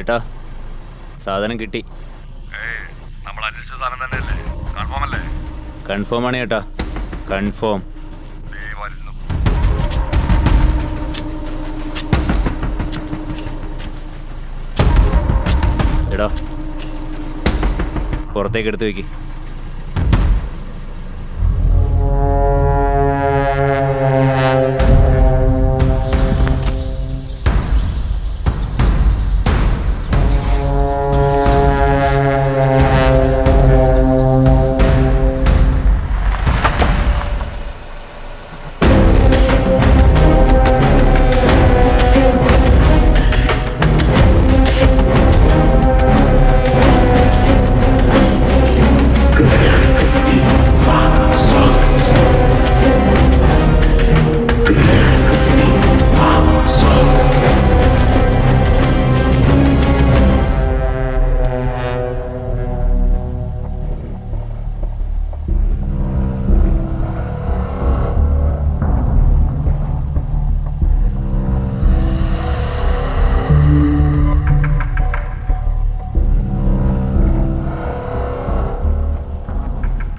ചേട്ടാ സാധനം കിട്ടി. നമ്മൾ അന്വേഷിച്ച സാധനം തന്നെയല്ലേ? കൺഫേം അല്ലേ? കൺഫേം ആണ് ചേട്ടാ, കൺഫേം. എടാ പുറത്തേക്ക് എടുത്ത് വെക്ക്.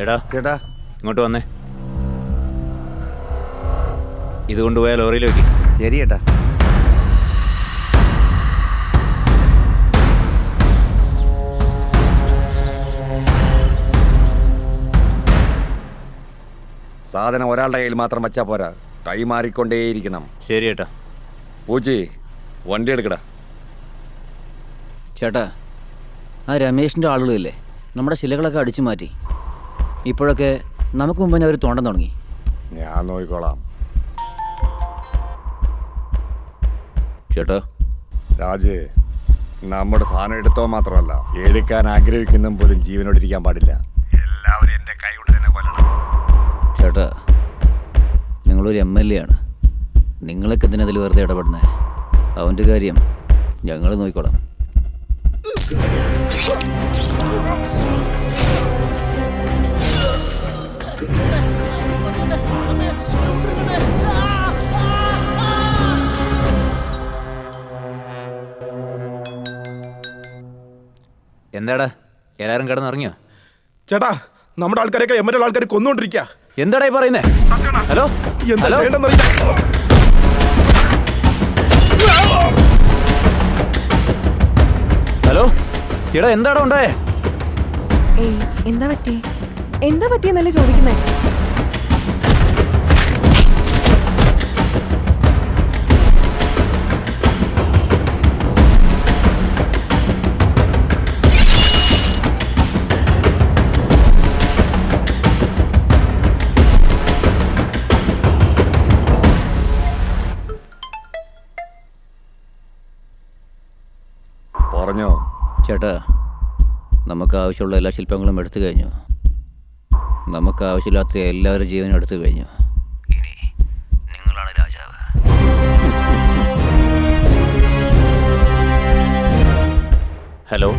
എടാ ചേട്ടാ ഇങ്ങോട്ട് വന്നേ. ഇത് കൊണ്ടുപോയാൽ ലോറിയിൽ വെക്കി. ശരി ചേട്ടാ. സാധനം ഒരാളുടെ കയ്യിൽ മാത്രം വച്ചാൽ പോരാ, കൈമാറിക്കൊണ്ടേയിരിക്കണം. ശരി ചേട്ടാ. പൂച്ചി വണ്ടി എടുക്കടാ. ചേട്ടാ, ആ രമേശിൻ്റെ ആളുകളില്ലേ, നമ്മുടെ ശിലകളൊക്കെ അടിച്ചു മാറ്റി. ഇപ്പോഴൊക്കെ നമുക്ക് മുമ്പ് അവർ തോണ്ടാൻ തുടങ്ങി. ഞാൻ നോക്കിക്കോളാം. ചേട്ടാ രാജ്, നമ്മുടെ സാധനം എടുത്തോ മാത്രമല്ല, എടുക്കാൻ ആഗ്രഹിക്കുന്നതും പോലും ജീവനോടിരിക്കാൻ പാടില്ല. എല്ലാവരും എൻ്റെ കൈ കൊണ്ട് തന്നെ കൊല്ലണം. ചേട്ടാ, നിങ്ങളൊരു MLA ആണ്. നിങ്ങളൊക്കെ ഇതിനതിൽ വെറുതെ ഇടപെടുന്നേ. അവൻ്റെ കാര്യം ഞങ്ങൾ നോക്കിക്കോളാം. എന്താടാ എല്ലാരും കിടന്നിറങ്ങിയോ? ചേട്ടാ, നമ്മുടെ ആൾക്കാരൊക്കെ എമ്മരുടെ ആൾക്കാരെ കൊന്നുകൊണ്ടിരിക്കുക. എന്താടാ ഈ പറയുന്നേ? ഹലോ എന്താ ഹലോ ചെയ്യണ്ടെന്നറിയില്ല. ഹലോ എടാ എന്താടാ ഉണ്ടായേ? എന്താ പറ്റിയെന്നല്ലേ ചോദിക്കുന്നേ? പറഞ്ഞോ ചേട്ടാ, നമുക്ക് ആവശ്യമുള്ള എല്ലാ ശില്പങ്ങളും എടുത്തു കഴിഞ്ഞു. നമുക്ക് ആവശ്യമില്ലാത്ത എല്ലാവരും ജീവനും എടുത്തു കഴിഞ്ഞു. ഇനി നിങ്ങളാണ് രാജാവ്. ഹലോ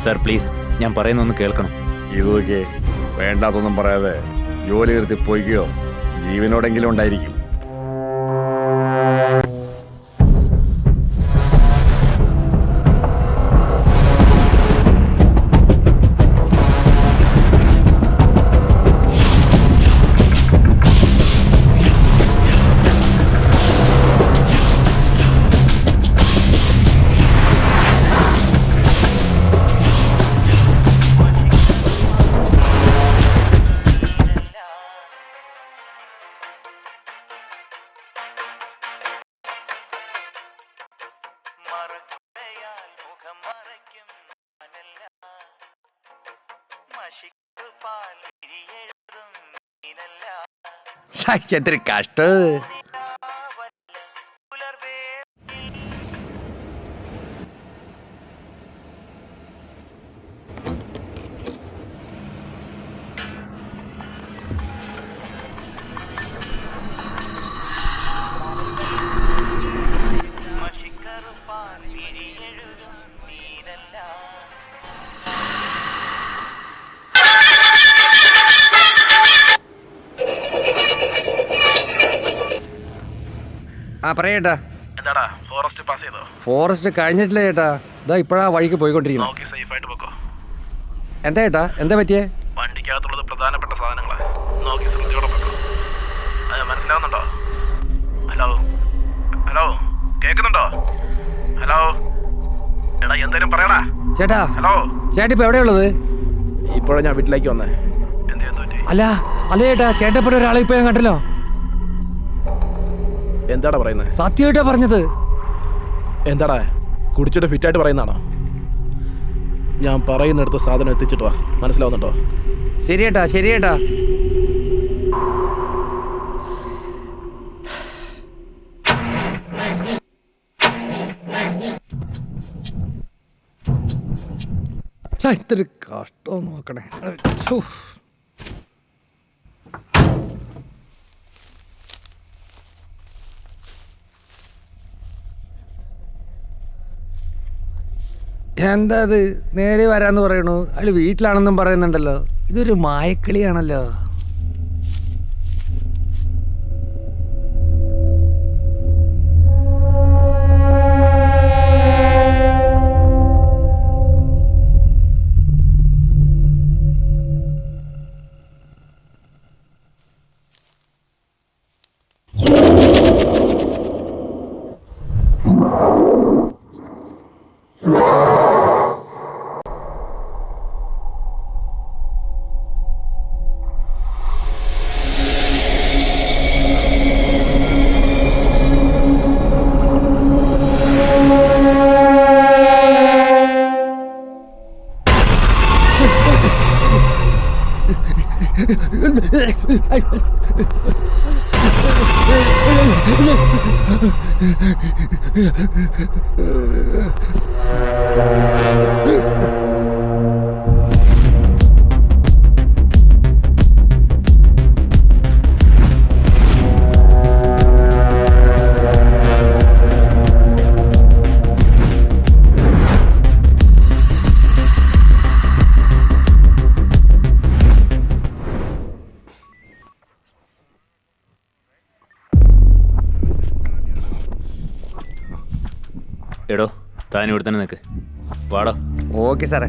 സാർ, പ്ലീസ് ഞാൻ പറയുന്നൊന്ന് കേൾക്കണം. ഇതൊക്കെ വേണ്ടാത്തൊന്നും പറയാതെ ജോലി നിർത്തി പോയിക്കോ. ജീവനോടെങ്കിലും ഉണ്ടായിരിക്കും. എന്തൊരു കഷ്ട. ആ പറയട്ടാ. എന്താടാ ഫോറസ്റ്റ് പാസ് ചെയ്തോ? ഫോറസ്റ്റ് കഴിഞ്ഞിട്ടില്ല ചേട്ടാ, ഇതാ ഇപ്പോഴാ വഴിക്ക് പോയിക്കൊണ്ടിരിക്കുന്നു. നോക്കി സേഫ് ആയിട്ട് പോക്കോ. എന്താ ചേട്ടാ, എന്താ പറ്റിയേ? വണ്ടിക്കകത്തുള്ളത് പ്രധാനപ്പെട്ട സാധനങ്ങളാ, നോക്കി ശ്രദ്ധിച്ചോടെ പോക്കോ. അത് മനസ്സിലാവുന്നുണ്ടോ? ഹലോ ഹലോ, കേൾക്കുന്നുണ്ടോ? ഹലോ എടാ, എന്തേലും പറയടാ. ചേട്ടാ, ഹലോ ചേട്ടാ ഇപ്പൊ എവിടെയുള്ളത്? ഇപ്പോഴാ ഞാൻ വീട്ടിലേക്ക് വന്നേ. അല്ല അല്ല ചേട്ടാ, ചേട്ടപ്പോ ഒരാളെ ഇപ്പൊ ഞാൻ കണ്ടല്ലോ. എന്താടാ പറയുന്നത്? സത്യമായിട്ടാ പറഞ്ഞത്. എന്താടാ കുടിച്ചിട്ട് ഫിറ്റായിട്ട് പറയുന്നതാണോ? ഞാൻ പറയുന്നിടത്ത് സാധനം എത്തിച്ചിട്ട് വാ, മനസ്സിലാവുന്നുണ്ടോ? ശരി ചേട്ടാ, ശരി ചേട്ടാ. ഇത്തിരി കഷ്ടം നോക്കണേ. ഛോ. എന്താ അത് നേരെ വരാന്ന് പറയണു, അതിൽ വീട്ടിലാണെന്നും പറയുന്നുണ്ടല്ലോ. ഇതൊരു മായക്കളിയാണല്ലോ. എടോ, താൻ ഇവിടെ തന്നെ നിൽക്ക്. വാടോ. ഓക്കെ സാറേ.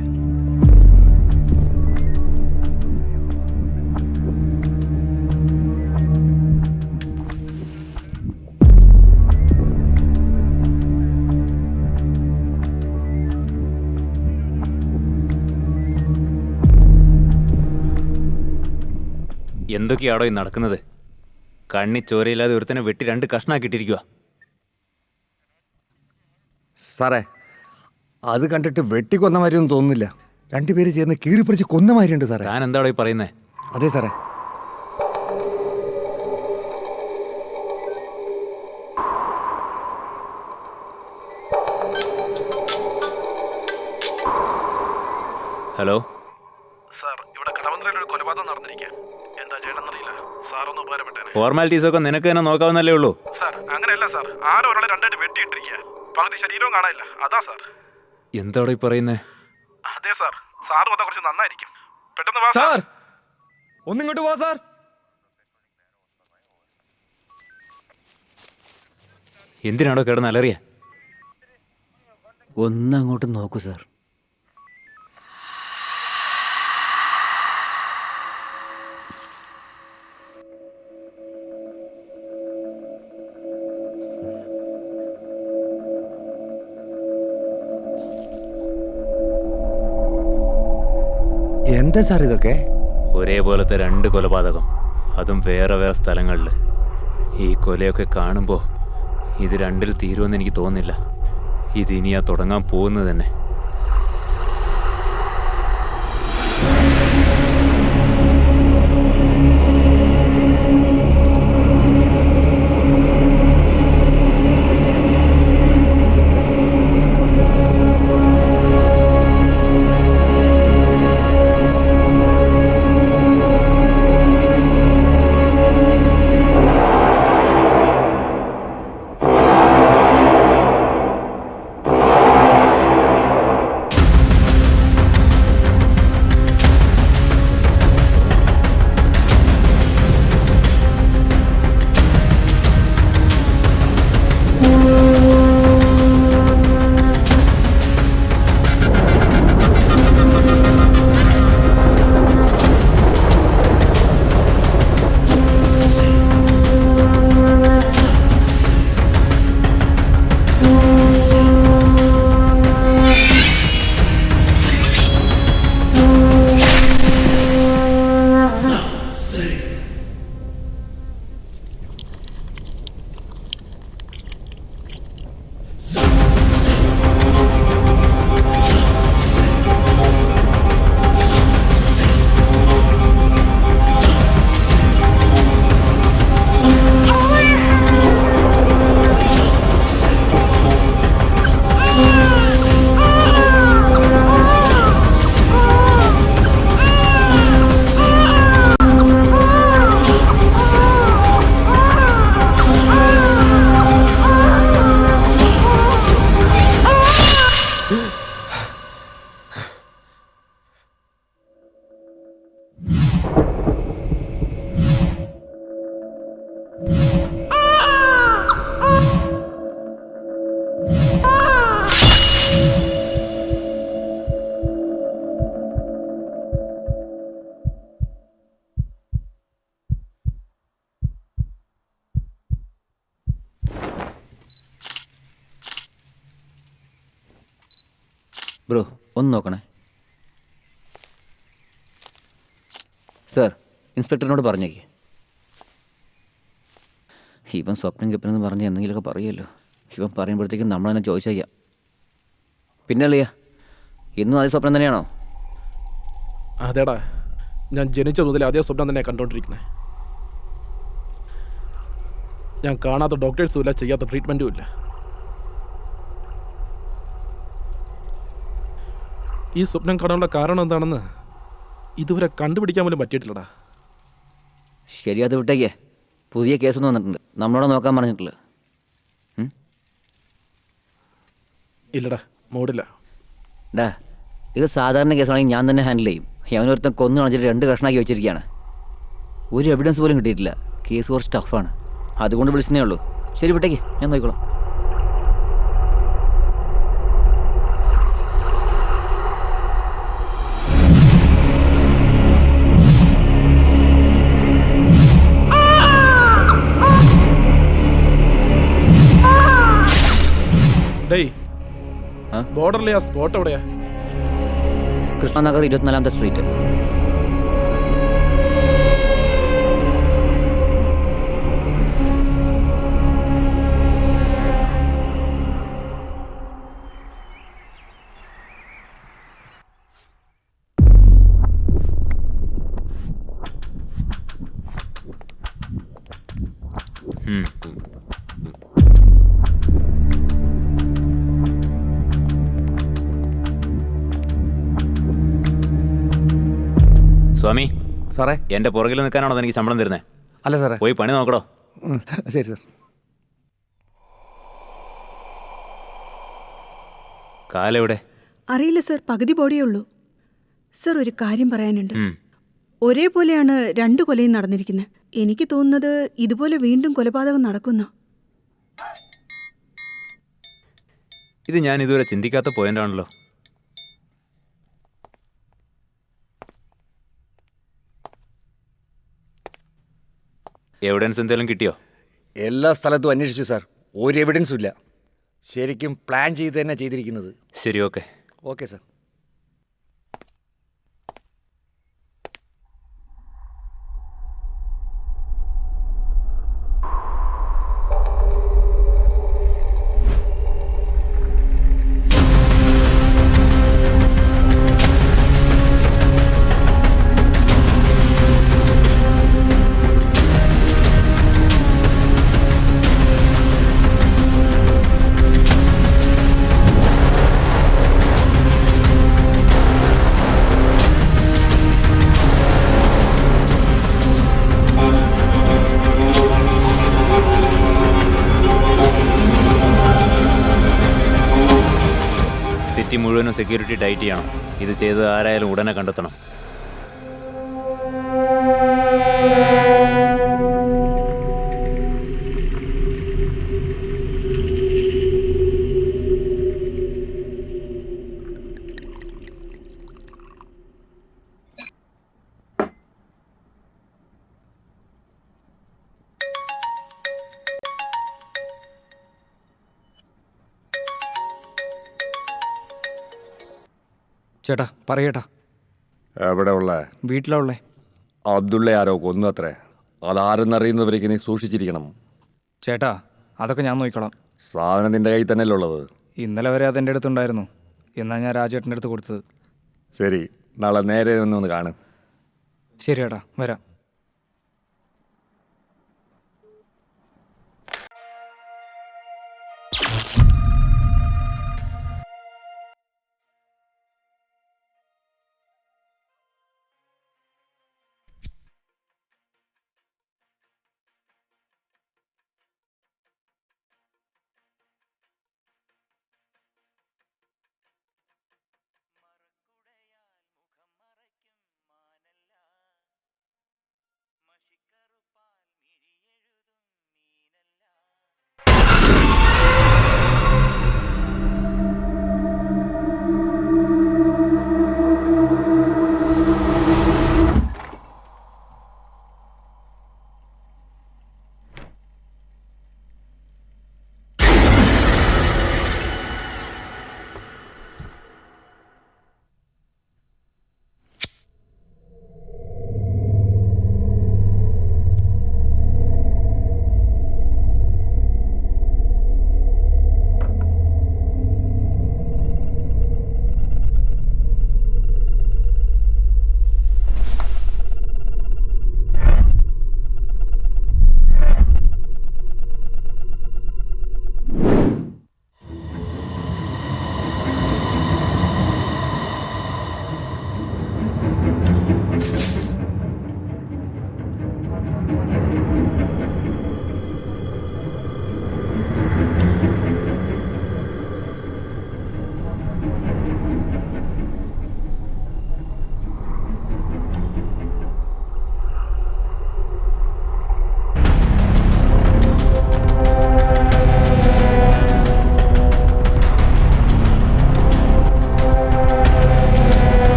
എന്തൊക്കെയാടോ ഈ നടക്കുന്നത്? കണ്ണി ചോരയില്ലാതെ ഒരുത്തനെ വെട്ടി 2 കഷ്ണാക്കിയിട്ടിരിക്കുക. സാറേ, അത് കണ്ടിട്ട് വെട്ടിക്കൊന്ന മാതിരിയൊന്നും തോന്നുന്നില്ല. രണ്ടുപേര് ചേർന്ന് കീറിപ്പറിച്ച് കൊന്ന മാതിരിയുണ്ട് സാറേ. താൻ എന്താടോ ഈ പറയുന്നേ? അതെ സാറേ. ഹലോ സാർ, ഇവിടെ കടവന്ത്രയിൽ ഒരു കൊലപാതകം നടന്നിരിക്കുക. എന്താ ചെയ്യണമെന്നറിയില്ല. സാറൊന്ന് ഉപകാരപ്പെട്ടേനെ. ഫോർമാലിറ്റീസൊക്കെ നിനക്ക് തന്നെ നോക്കാവുന്നല്ലേ ഉള്ളൂ. സാർ അങ്ങനെയല്ല സാർ, ആരോ ഒരാളെ രണ്ടായിട്ട് വെട്ടിയിട്ടിരിക്കുക. പകുതി ശരീരവും കാണാനില്ല. അതാ സാർ. എന്താടോ ഈ പറയുന്നേ? അതെ സാർ, സാറ് വന്നാൽ കുറച്ച് നന്നായിരിക്കും. പെട്ടെന്ന് വാ സാർ, ഒന്നിങ്ങോട്ട് പോവാ സാർ. എന്തിനാടോ കിടന്ന് അലറിയ? ഒന്നങ്ങോട്ട് നോക്കൂ സാർ. എന്താ സാർ ഇതൊക്കെ? ഒരേപോലത്തെ 2 കൊലപാതകം, അതും വേറെ വേറെ സ്ഥലങ്ങളിൽ. ഈ കൊലയൊക്കെ കാണുമ്പോൾ ഇത് 2ൽ തീരുമെന്ന് എനിക്ക് തോന്നുന്നില്ല. ഇതിനിയാ തുടങ്ങാൻ പോകുന്നത് തന്നെ. ബ്രോ ഒന്ന് നോക്കണേ. സാർ, ഇൻസ്പെക്ടറിനോട് പറഞ്ഞേക്ക്. ഇവൻ സ്വപ്നം കിപ്പനെന്ന് പറഞ്ഞ് എന്തെങ്കിലുമൊക്കെ പറയുമല്ലോ. ഇവൻ പറയുമ്പോഴത്തേക്കും നമ്മൾ തന്നെ ചോദിച്ചേക്കാം. പിന്നെ അല്ലയ്യ, ഇന്നും അതേ സ്വപ്നം തന്നെയാണോ? അതേടാ, ഞാൻ ജനിച്ച മുതൽ അതേ സ്വപ്നം തന്നെ കണ്ടുകൊണ്ടിരിക്കുന്നത്. ഞാൻ കാണാത്ത ഡോക്ടേഴ്സും ഇല്ല, ചെയ്യാത്ത ട്രീറ്റ്മെൻറ്റും ഇല്ല. ഈ സ്വപ്നം കാണാനുള്ള കാരണം എന്താണെന്ന് ഇതുവരെ കണ്ടുപിടിക്കാൻ പോലും പറ്റിയിട്ടില്ലടാ. ശരി, അത് വിട്ടേക്കേ. പുതിയ കേസൊന്നും വന്നിട്ടുണ്ട്, നമ്മളോട് നോക്കാൻ പറഞ്ഞിട്ടില്ല. ഇല്ലടാ, മൂടില്ല. ഡാ, ഇത് സാധാരണ കേസാണെങ്കിൽ ഞാൻ തന്നെ ഹാൻഡിൽ ചെയ്യും. അവനൊരുത്തൻ കൊന്നു കാണിച്ചിട്ട് 2 കഷ്ണമാക്കി വെച്ചിരിക്കുകയാണ്. ഒരു എവിഡൻസ് പോലും കിട്ടിയിട്ടില്ല. കേസ് കുറച്ച് ടഫാണ്, അതുകൊണ്ട് വിളിച്ചതേ ഉള്ളൂ. ശരി, വിട്ടേക്ക്, ഞാൻ നോക്കിക്കോളാം. ഡേയ്, ആ? ബോർഡറിലെ ആ സ്പോട്ട് എവിടെയാ? കൃഷ്ണനഗർ 24ാമത്തെ സ്ട്രീറ്റ്. സ്വാമി, സാറേ. എൻ്റെ പുറകിൽ നിൽക്കാനാണോ എനിക്ക് ശമ്പളം തരുന്നത്? അല്ല സാറേ. പോയി പണി നോക്കടോ. ശരി സാർ. കാലെവിടെ? അറിയില്ല സർ, പകുതി ബോഡിയേ ഉള്ളൂ. സർ, ഒരു കാര്യം പറയാനുണ്ട്. ഉം. ഒരേപോലെയാണ് 2 കൊലയും നടന്നിരിക്കുന്നത്. എനിക്ക് തോന്നുന്നത് ഇതുപോലെ വീണ്ടും കൊലപാതകം നടക്കുന്ന. ഇത് ഞാൻ ഇതുവരെ ചിന്തിക്കാത്ത പോയിന്റാണല്ലോ. എവിഡൻസ് എന്തെങ്കിലും കിട്ടിയോ? എല്ലാ സ്ഥലത്തും അന്വേഷിച്ചു സാർ, ഒരു എവിഡൻസും ഇല്ല. ശരിക്കും പ്ലാൻ ചെയ്ത് തന്നെ ചെയ്തിരിക്കുന്നത്. ശരി, ഓക്കെ. Okay sir. സിറ്റി മുഴുവനും സെക്യൂരിറ്റി ടൈറ്റ് ചെയ്യണം. ഇത് ചെയ്ത് ആരായാലും ഉടനെ കണ്ടെത്തണം. ചേട്ടാ പറയേട്ടാ. എവിടെ ഉള്ള? വീട്ടിലാ ഉള്ളേ. അബ്ദുള്ള ആരോ കൊന്നു അത്രേ. അതാരെന്നറിയുന്നവരേക്ക് നീ സൂക്ഷിച്ചിരിക്കണം. ചേട്ടാ, അതൊക്കെ ഞാൻ നോക്കിക്കോളാം. സാധനം നിന്റെ കയ്യിൽ തന്നെയല്ലേ ഉള്ളത്? ഇന്നലെ വരെ അതെൻ്റെ അടുത്തുണ്ടായിരുന്നു. എന്നാ ഞാൻ രാജേട്ടൻ്റെ അടുത്ത് കൊടുത്തത്. ശരി, നാളെ നേരെ ഒന്ന് കാണും. ശരി ചേട്ടാ, വരാം.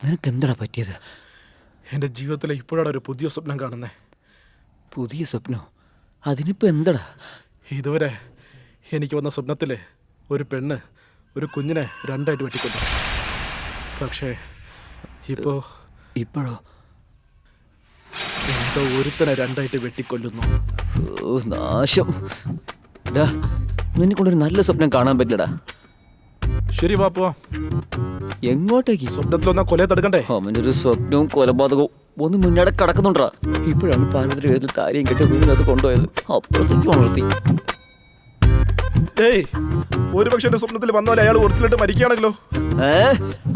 നിനക്ക് എന്താടാ പറ്റിയത്? എൻ്റെ ജീവിതത്തിലെ ഇപ്പോഴാണ് ഒരു പുതിയ സ്വപ്നം കാണുന്നത്. പുതിയ സ്വപ്നോ? അതിനിപ്പോൾ എന്താടാ? ഇതുവരെ എനിക്ക് വന്ന സ്വപ്നത്തിൽ ഒരു പെണ്ണ് ഒരു കുഞ്ഞിനെ രണ്ടായിട്ട് വെട്ടിക്കൊണ്ടു. പക്ഷേ ഇപ്പോഴോ? എന്തോ ഒരുത്തനെ രണ്ടായിട്ട് വെട്ടിക്കൊല്ലുന്നു. ഓ നാശം. ഡാ, നിന്നെ കൊണ്ടൊരു നല്ല സ്വപ്നം കാണാൻ പറ്റില്ലടാ. ശരി വാ പോവാം. എങ്ങോട്ടേക്ക്? സ്വപ്നത്തിലൊന്നാ കൊലയെ തടുക്കണ്ടേ? അവൻ്റെ ഒരു സ്വപ്നവും കൊലപാതകവും ഒന്ന് മുന്നേടെ കിടക്കുന്നുണ്ടാ. ഇപ്പോഴാണ് പാർവതി എഴുതി താരിയും കെട്ടി റൂമിനകത്ത് കൊണ്ടുപോയത്. അപ്പോഴത്തേക്ക് ഉണർത്തി. ഏയ്, ഒരുപക്ഷെ എന്റെ സ്വപ്നത്തിൽ വന്നാലേ അയാൾ ഒറിജിനലായിട്ട് മരിക്കുകയാണല്ലോ.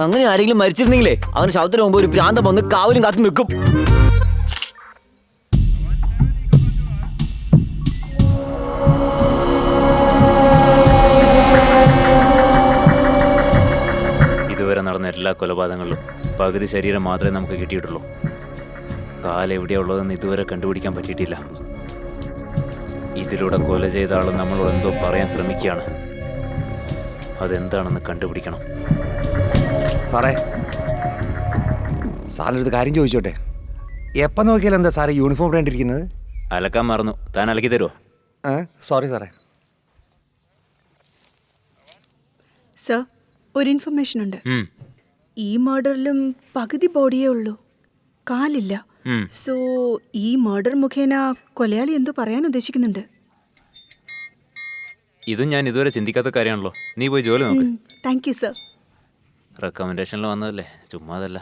അങ്ങനെ ആരെങ്കിലും മരിച്ചിരുന്നെങ്കിലേ അവന് ശവത്തിന് മുമ്പ് ഒരു പ്രാന്തം വന്ന് കാവലും കാത്തു നിൽക്കും. ഇതുവരെ നടന്ന എല്ലാ കൊലപാതകങ്ങളിലും പകുതി ശരീരം മാത്രമേ നമുക്ക് കിട്ടിയിട്ടുള്ളൂ. കാലം എവിടെയുള്ളതെന്ന് ഇതുവരെ കണ്ടുപിടിക്കാൻ പറ്റിയിട്ടില്ല. ഇതിലൂടെ കൊല ചെയ്ത ആൾ നമ്മളോട് എന്തോ പറയാൻ ശ്രമിക്കുകയാണ്. അതെന്താണെന്ന് കണ്ടുപിടിക്കണം. സാറിനടുത്ത് കാര്യം ചോദിച്ചോട്ടെ? എപ്പം നോക്കിയാലും എന്താ സാറേ യൂണിഫോം ഇടേണ്ടിരിക്കുന്നത്? അലക്കാൻ മറന്നു. താൻ അലക്കി തരുമോ? സോറി സാറേ. സർ, ഒരു ഇൻഫർമേഷൻ ഉണ്ട്. ഈ മർഡറിലും പകുതി ബോഡിയേ ഉള്ളൂ, കാലില്ല. സോ ഈ മർഡർ മുഖേന കൊലയാളി എന്തോ പറയാൻ ഉദ്ദേശിക്കുന്നുണ്ട്. ഇതും ഞാൻ ഇതുവരെ ചിന്തിക്കാത്ത കാര്യമാണല്ലോ. നീ പോയി ജോലി നോക്ക്. Thank you sir. റെക്കമെൻഡേഷനിൽ വന്നതല്ലേ, ചുമ്മാതല്ല.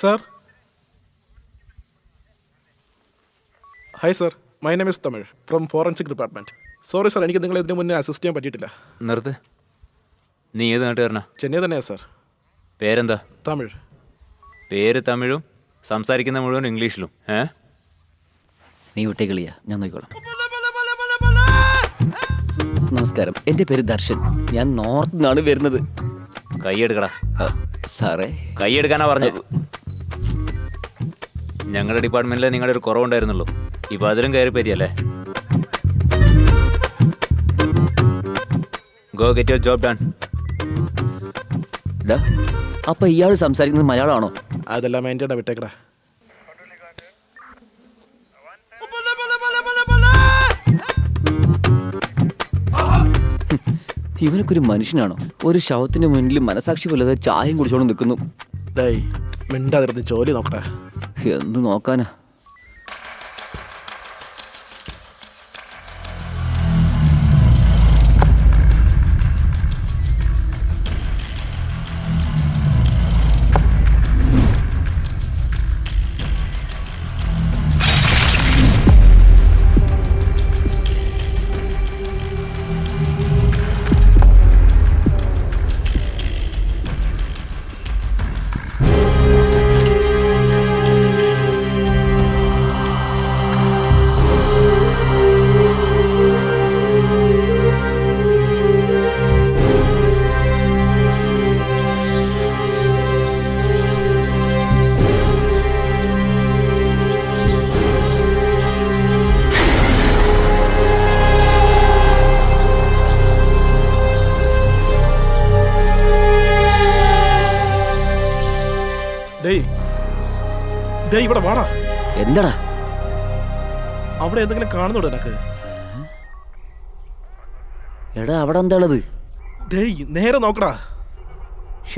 Sir, hi sir, my name is Tamil from forensic department. Sorry sir, എനിക്ക് നിങ്ങളെ ഇതിനു മുന്നേ അസിസ്റ്റ് ചെയ്യാൻ പറ്റിയിട്ടില്ല. നിർത്ത്. നീ ഏത് നാട്ടുകാരനാ? ചെന്നൈ തന്നെയാ സാർ. പേരെന്താ? തമിഴ്. പേര് തമിഴും സംസാരിക്കുന്ന മുഴുവൻ ഇംഗ്ലീഷിലും. നീ വിട്ടേ കളിയാ, ഞാൻ നോക്കിക്കോളാം. നമസ്കാരം, എൻ്റെ പേര് ദർശൻ. ഞാൻ നോർത്ത് നിന്നാണ് വരുന്നത്. കൈയെടുക്കടാ. സാറേ, കൈയെടുക്കാനാ പറഞ്ഞത്. ഞങ്ങളുടെ ഡിപ്പാർട്ട്മെന്റിൽ നിങ്ങളുടെ ഒരു കുറവുണ്ടായിരുന്നുള്ളൂ. ഇപ്പൊ അതിലും കയറി പറ്റിയല്ലേ? Go get your job done. അപ്പൊ ഇയാൾ സംസാരിക്കുന്നത് മലയാളമാണോ? അതെല്ലാം എൻ്റെ വിട്ടേക്കടാ. ഇവനൊക്കെ ഒരു മനുഷ്യനാണോ? ഒരു ശവത്തിന് മുന്നിൽ മനസാക്ഷി പോലത്തെ ചായയും കുടിച്ചോണ്ട് നിൽക്കുന്നു. ഡേയ്, മിണ്ടാതിരുന്ന് ജോലി നോക്കട്ടെ. എന്ത് നോക്കാനാ? ഡേയ്, ഇവിടെ വാടാ. എന്താടാ അവിടെ എന്തെങ്കിലും കാണുന്നുണ്ടോ നിനക്ക്? എടാ, അവിടെ എന്താ ഉള്ളത്? ഡേയ്, നേരെ നോക്കടാ.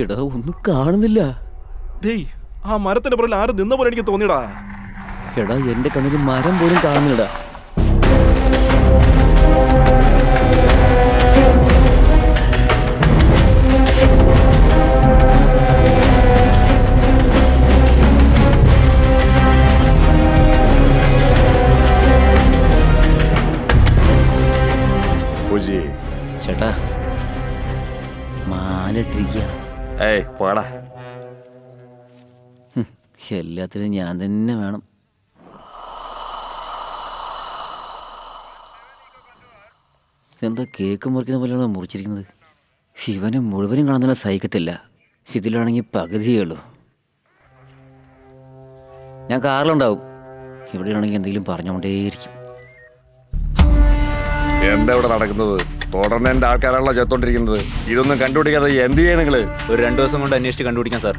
എടാ, ഒന്നും കാണുന്നില്ല. ഡേയ്, ആ മരത്തിന്റെ പുറകിൽ ആരും നിന്ന പോലെ എനിക്ക് തോന്നിയടാ. എടാ, എന്റെ കണ്ണിൽ മരം പോലും കാണുന്നില്ലടാ. ചേട്ടാ, മാലിട്ടിരിക്കുക. പോടാ. എല്ലാത്തിനും ഞാൻ തന്നെ വേണം. എന്താ കേക്ക് മുറിക്കുന്ന പോലെയാണോ മുറിച്ചിരിക്കുന്നത്? ഇവനെ മുഴുവനും കാണുന്ന സഹിക്കത്തില്ല. ഇതിലാണെങ്കിൽ പകുതിയേ ഉള്ളൂ. ഞാൻ കാറിലുണ്ടാവും. ഇവിടെയാണെങ്കിൽ എന്തെങ്കിലും പറഞ്ഞുകൊണ്ടേയിരിക്കും. എന്താ ഇവിടെ നടക്കുന്നത്? തുടർന്ന് എന്റെ ആൾക്കാരാണല്ലോ ചെത്തോണ്ടിരിക്കുന്നത്. ഇതൊന്നും കണ്ടുപിടിക്കാതെ എന്ത് ചെയ്യണം നിങ്ങള്? ഒരു 2 ദിവസം കൊണ്ട് അന്വേഷിച്ച് കണ്ടുപിടിക്കാം സാർ.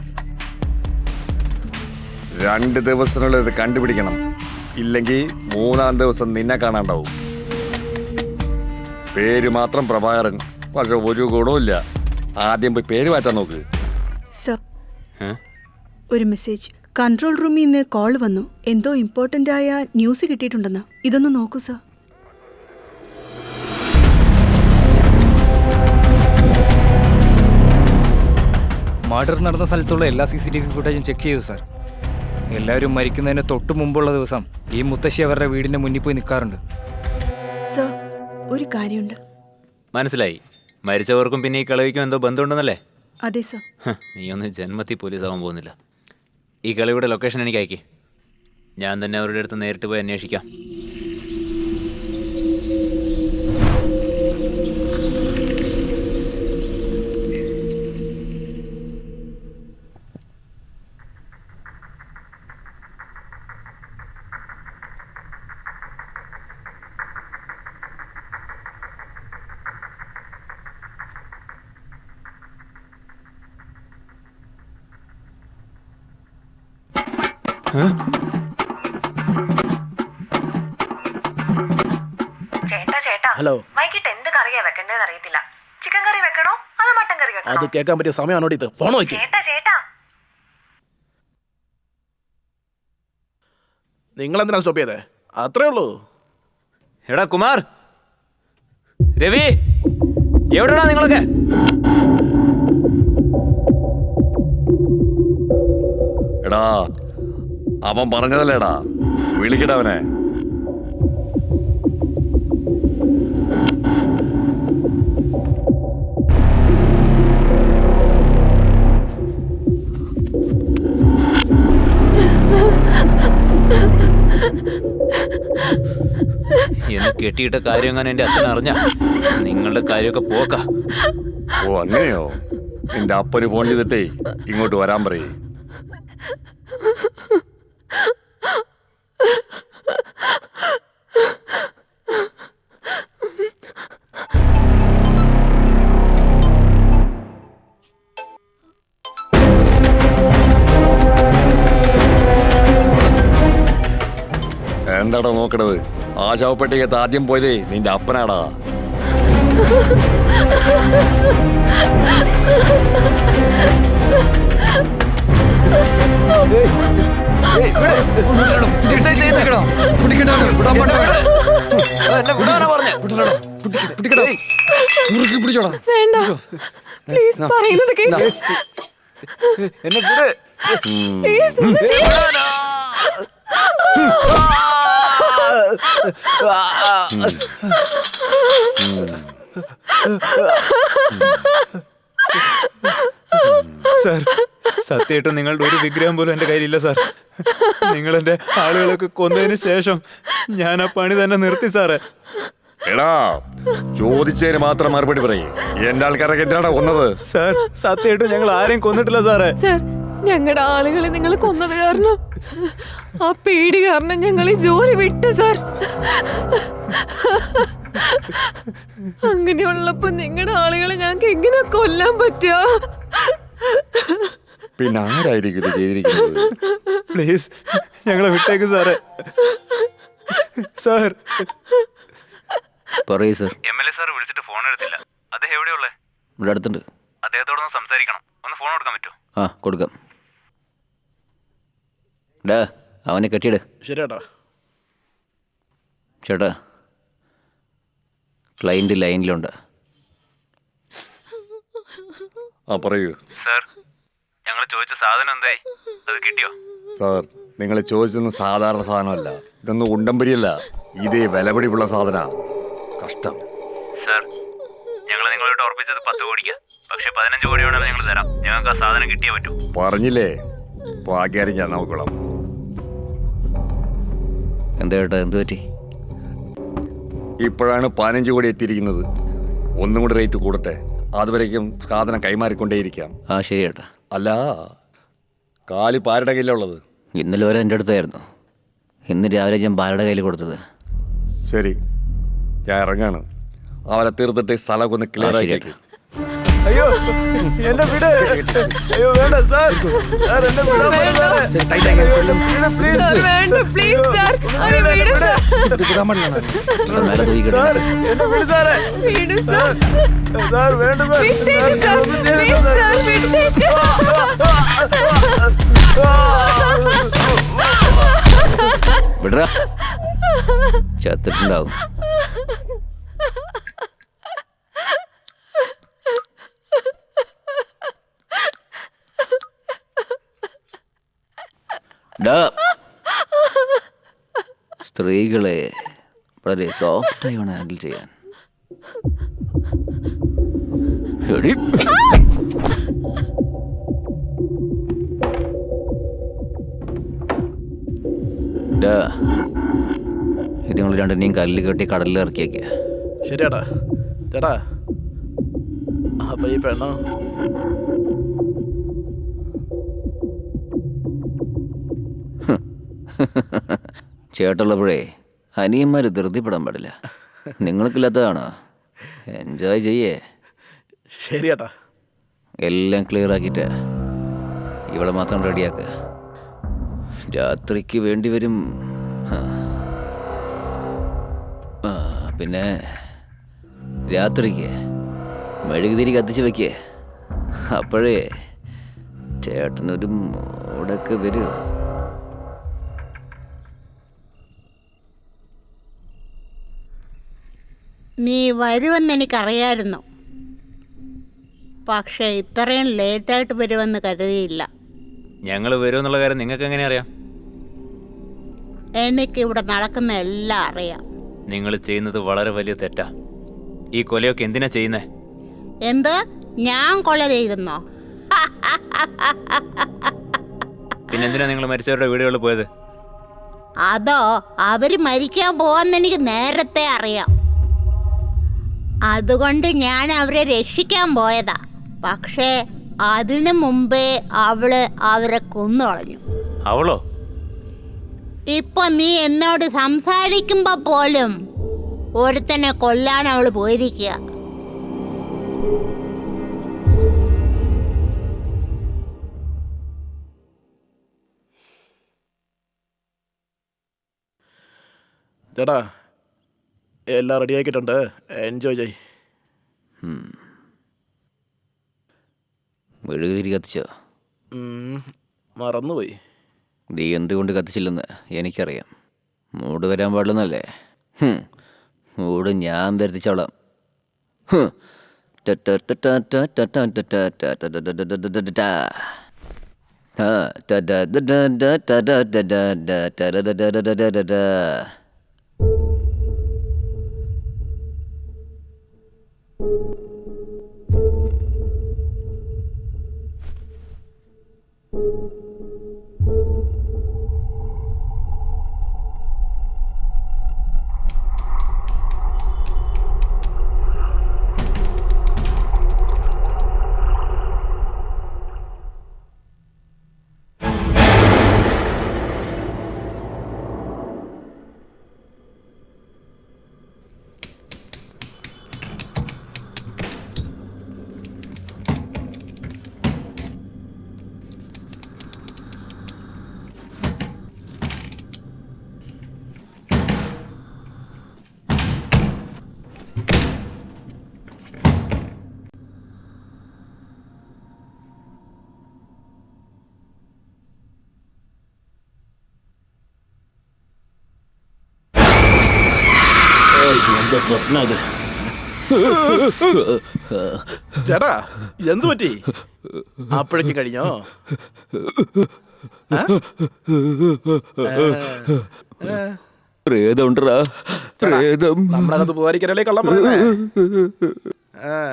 2 ദിവസത്തിനുള്ളിൽ ഇത് കണ്ടുപിടിക്കണം. ഇല്ലെങ്കിൽ 3-ാം ദിവസം നിന്നെ കാണാണ്ടാവും. പേര് മാത്രം പ്രഭാകരൻ, പക്ഷെ ഒരു ഗുണവുമില്ല. ആദ്യം പോയി പേര് മാറ്റാൻ നോക്ക്. സർ, ഒരു മെസ്സേജ്. കൺട്രോൾ റൂമിൽ നിന്ന് കോൾ വന്നു. എന്തോ ഇമ്പോർട്ടൻ്റ് ആയ ന്യൂസ് കിട്ടിയിട്ടുണ്ടെന്ന്. ഇതൊന്ന് നോക്കൂ സർ. മർഡർ നടന്ന സ്ഥലത്തുള്ള എല്ലാ CCTV ഫുട്ടേജും ചെക്ക് ചെയ്തു സാർ. എല്ലാവരും മരിക്കുന്നതിന് തൊട്ട് മുമ്പുള്ള ദിവസം ഈ മുത്തശ്ശി അവരുടെ വീടിൻ്റെ മുന്നിൽ പോയി നിൽക്കാറുണ്ട്. സർ, ഒരു കാര്യമുണ്ട്. മനസ്സിലായി. മരിച്ചവർക്കും പിന്നെ ഈ കളിക്കും എന്തോ ബന്ധമുണ്ടെന്നല്ലേ? അതെ സർ. നീ ഒന്ന് ജന്മത്തിൽ പോലീസ് ആവാൻ പോകുന്നില്ല. ഈ കളിയുടെ ലൊക്കേഷൻ എനിക്ക് അയക്കി. ഞാൻ തന്നെ അവരുടെ അടുത്ത് നേരിട്ട് പോയി അന്വേഷിക്കാം. ചേട്ടാ ഹലോ. വൈകിട്ട് എന്ത് കറിയാ വെക്കണ്ടേന്ന് അറിയത്തില്ല. ചിക്കൻ കറി വെക്കണോ അതോ മട്ടൻ കറി വെക്കണോ? അത് കേൾക്കാൻ പറ്റിയ സമയമാണോ ഇത്? ഫോൺ നോക്കി. ചേട്ടാ നിങ്ങൾ എന്തിനാ സ്റ്റോപ്പ് ചെയ്തേ? അത്രേ ഉള്ളൂ. എടാ കുമാർ, രവി, എവിടെടാ നിങ്ങളൊക്കെ? എടാ, അവൻ പറഞ്ഞതല്ലേടാ, വിളിക്കടവനെ. എന്ന് കെട്ടിയിട്ട കാര്യം അങ്ങനെ എൻ്റെ അച്ഛൻ അറിഞ്ഞ നിങ്ങളുടെ കാര്യമൊക്കെ പോക്ക. ഓ അങ്ങനെയോ? നിന്റെ അപ്പന് ഫോൺ ചെയ്തിട്ടേ ഇങ്ങോട്ട് വരാൻ പറയേ. എന്താടാ നോക്കണത്? ആ ശവപ്പെട്ടിക്കകത്ത് ആദ്യം പോയതേ നിന്റെ അപ്പനാടാ. വേണ്ട, പ്ലീസ് പറയുന്നത് കേൾക്ക്. പ്ലീസ് ഒന്ന് ചെയ്യ്. സാർ, സത്യമായിട്ടും നിങ്ങളുടെ ഒരു വിഗ്രഹം പോലും എൻ്റെ കയ്യിലില്ല സാർ. നിങ്ങൾ എൻ്റെ ആളുകളൊക്കെ കൊന്നതിന് ശേഷം ഞാൻ ആ പണി തന്നെ നിർത്തി സാറേ. എടാ, ചോദിച്ചതിന് മാത്രം മറുപടി പറയും. എന്റെ ആൾക്കാരൊക്കെ എന്തിനാടാ കൊന്നത്? സാർ, സത്യമായിട്ടും ഞങ്ങൾ ആരെയും കൊന്നിട്ടില്ല സാറേ. സർ, ഞങ്ങളുടെ ആളുകളെ നിങ്ങൾ കൊന്നത് കാരണം, ആ പേടി കാരണം ഞങ്ങൾ ഈ ജോലി വിട്ടു സാർ. അങ്ങനെയുള്ളപ്പോ നിങ്ങളുടെ ആളുകളെ ഞങ്ങൾക്ക് എങ്ങനെ കൊല്ലാൻ പറ്റുക? പിന്നെ ആരായിരിക്കും ഇത് ചെയ്തിരിക്കുന്നത്? പ്ലീസ് ഞങ്ങളെ വിട്ടേക്ക് സാറേ. സാർ, പറയൂ സർ. MLA സാർ വിളിച്ചിട്ട് ഫോൺ എടുത്തില്ല. അദ്ദേഹം എവിടെയുള്ളേ? ഇവിടെ അടുത്തുണ്ട്. അദ്ദേഹത്തോടൊന്ന് സംസാരിക്കണം. ഒന്ന് ഫോൺ കൊടുക്കാൻ പറ്റുമോ? ആ, കൊടുക്കാം. ഡാ, അവനെ കെട്ടിയിട്. ശരി ചേട്ടാ. ചേട്ടാ, ക്ലൈൻറ്റ് ലൈനിലുണ്ട്. ആ പറയൂ സാർ, ഞങ്ങൾ ചോദിച്ച സാധനം എന്തായി? അത് കിട്ടിയോ? സാർ, നിങ്ങൾ ചോദിച്ചൊന്നും സാധാരണ സാധനമല്ല. ഇതൊന്നും ഉണ്ടംപരിയല്ല. ഇതേ വിലപിടിപ്പുള്ള സാധന. കഷ്ടം. സാർ, ഞങ്ങൾ നിങ്ങളോട് ഉറപ്പിച്ചത് 10 കോടിക്കാ. പക്ഷെ 15 കോടി വേണമെങ്കിൽ ഞങ്ങൾ തരാം. ഞങ്ങൾക്ക് ആ സാധനം കിട്ടിയേ പറ്റൂ. പറഞ്ഞില്ലേ, ബാക്കിയാരും ഞാൻ നോക്കണം. എന്താ ചേട്ടാ, എന്ത് പറ്റി? ഇപ്പോഴാണ് 15 കോടി എത്തിയിരിക്കുന്നത്. ഒന്നും കൂടി റേറ്റ് കൂടട്ടെ. അതുവരേക്കും സാധനം കൈമാറിക്കൊണ്ടേയിരിക്കാം. ആ ശരി ചേട്ടാ. അല്ല, കാലി പാരുടെ കയ്യിലുള്ളത്? ഇന്നലെ വരെ എൻ്റെ അടുത്തായിരുന്നു. ഇന്ന് രാവിലെ ഞാൻ ബാലയുടെ കയ്യിൽ കൊടുത്തത്. ശരി, ഞാൻ ഇറങ്ങാണ്. അവരെ തീർത്തിട്ട് ഈ സ്ഥലമൊക്കെ ഒന്ന് ക്ലിയർ ആക്കിയേക്ക്. അയ്യോ എന്നെ വിട്. അയ്യോ വേണ്ട സാർ. സാർ എന്നെ വിടാൻ പാടില്ല. സാർ വേണ്ട പ്ലീസ് സാർ അവരെ വിട് സാർ മേലെ തൂക്കിക്കിടണം. സാർ എന്നെ വിട് സാറേ. വിട് സാർ സാർ വേണ്ട സാർ. വിട്ടേക്ക് സാർ പ്ലീസ് സാർ വിട്ടേക്ക് വിടറാ, ചത്തിട്ടുണ്ടാവും. ഡാ, സ്ത്രീകളെ വളരെ സോഫ്റ്റായി വേണം ഹാൻഡിൽ ചെയ്യാൻ. എടി. ഡാ, ഇത് നിങ്ങൾ രണ്ടിനെയും കല്ല് കെട്ടി കടലിൽ ഇറക്കിയേക്ക്. ശരിയാടാ ചേട്ടാ. അപ്പൊ ഈ പെണ്ണോ? ചേട്ടുള്ളപ്പോഴേ അനിയന്മാർ ധൃതിപ്പെടാൻ പാടില്ല. നിങ്ങൾക്കില്ലാത്തതാണോ? എൻജോയ് ചെയ്യേ. ശരിയാട്ടാ. എല്ലാം ക്ലിയർ ആക്കിയിട്ട് ഇവളെ മാത്രം റെഡിയാക്കുക. രാത്രിക്ക് വേണ്ടി വരും. പിന്നെ രാത്രിക്ക് മെഴുകുതിരി കത്തിച്ച് വയ്ക്കേ. അപ്പോഴേ ചേട്ടനൊരു മൂടൊക്കെ വരുമോ? നീ വരുമെന്ന് എനിക്കറിയായിരുന്നു, പക്ഷെ ഇത്രയും ലേറ്റായിട്ട് വരുമെന്ന് കരുതിയില്ല. ഞങ്ങൾ വരുമെന്നുള്ള കാര്യം നിങ്ങൾക്ക് എങ്ങനെ അറിയാം? എനിക്കിവിടെ നടക്കുന്ന എല്ലാം അറിയാം. നിങ്ങൾ ചെയ്യുന്നത് വളരെ വലിയ തെറ്റാ. ഈ കൊലയൊക്കെ എന്തിനാ ചെയ്യുന്നേ? എന്ത്? ഞാൻ കൊല ചെയ്തെന്നോ? പിന്നെന്തിനാ നിങ്ങൾ മരിച്ചവരുടെ വീടുകളിൽ പോയത്? അതോ അവര് മരിക്കാൻ പോവാന്ന് എനിക്ക് നേരത്തെ അറിയാം. അതുകൊണ്ട് ഞാൻ അവരെ രക്ഷിക്കാൻ പോയതാ. പക്ഷേ അതിനു മുമ്പേ അവരെ കൊന്നുകളഞ്ഞു. അവളോ? ഇപ്പൊ നീ എന്നോട് സംസാരിക്കുമ്പോ പോലും ഒരുത്തനെ കൊല്ലാൻ അവള് പോയിരിക്കുക. ചേട്ടാ എല്ലാം റെഡി ആക്കിയിട്ടുണ്ട്, എൻജോയ് ചെയ്. മെഴുകുതിരി കത്തിച്ചോ? മറന്നുപോയി. നീ എന്തുകൊണ്ട് കത്തിച്ചില്ലെന്ന് എനിക്കറിയാം. മൂട് വരാൻ പാടില്ലെന്നല്ലേ? മൂട് ഞാൻ വരുത്തിച്ചോളാം. എന്താ സ്വപ്നം അത്? ചേട്ടാ എന്തു പറ്റി? അപ്പോഴേക്ക് കഴിഞ്ഞോ? പ്രേതമുണ്ടാ? പ്രേതം നമ്മളകത്ത് പോകാതിരിക്കാനല്ലേ കള്ളം പറയുന്നേ?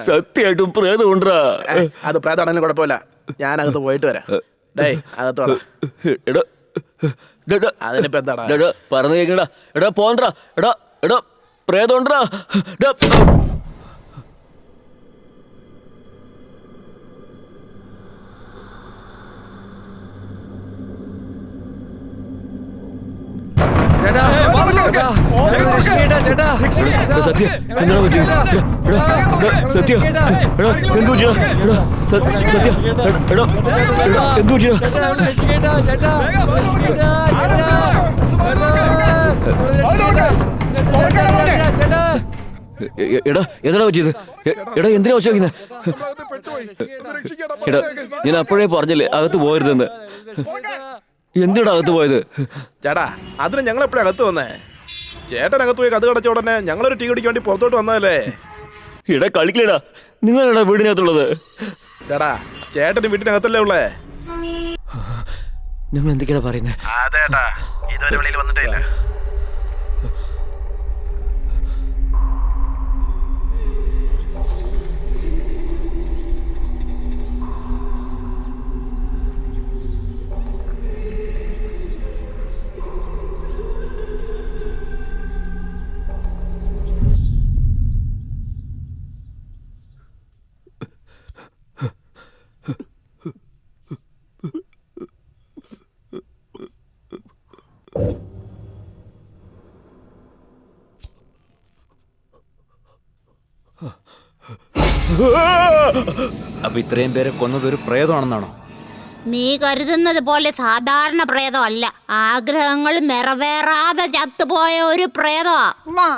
സത്യമായിട്ടും പ്രേതമുണ്ടാ? അത് പ്രേതാണെങ്കിലും കുഴപ്പമില്ല, ഞാനകത്ത് പോയിട്ട് വരാം. ഡേയ് അകത്ത് വേണം. അതിനിപ്പോ എന്താടാ? പറഞ്ഞു കേക്കടാ. എടാ പോണ്ടാ. എടാ എടാ പ്രേതമുണ്ടാ? ചേട്ടാ സത്യ എന്താണ് പറ്റിയത്? സത്യ എന്തു പറ്റിയ? സത്യ എന്തു പറ്റിയ? എടാ എന്താ പറ്റിയത്? എടാ എന്തിനാ വശിക്കുന്നത്? എടാ ഞാൻ അപ്പോഴേ പറഞ്ഞില്ലേ അകത്ത് പോകരുതെന്ന്. എന്തിനാ അകത്ത് പോയത്? ചേട്ടാ അതിന് ഞങ്ങൾ എപ്പോഴും അകത്ത് വന്നേ? ചേട്ടൻ അകത്ത് പോയി കഥ കടച്ച ഉടനെ ഞങ്ങളൊരു ടീ കുടിക്കാൻ വേണ്ടി പുറത്തോട്ട് വന്നതല്ലേ? എടാ കളിക്കലടാ, നിങ്ങളാടാ വീടിനകത്തുള്ളത്. ചേട്ടാ ചേട്ടന് വീട്ടിനകത്തല്ലേ ഉള്ളേ? നിങ്ങൾ എന്തൊക്കെയാ പറയുന്നത്? അതേട്ടാ ഇതുവരെ വെളിയിൽ വന്നിട്ടേ ഇല്ല. അപ്പൊ ഇത്രയും പേരെ കൊന്നത് ഒരു പ്രേതമാണെന്നാണോ? നീ കരുതുന്നത് പോലെ സാധാരണ പ്രേതമല്ല. ആഗ്രഹങ്ങൾ നിറവേറാതെ ചത്തുപോയ ഒരു പ്രേതമാ.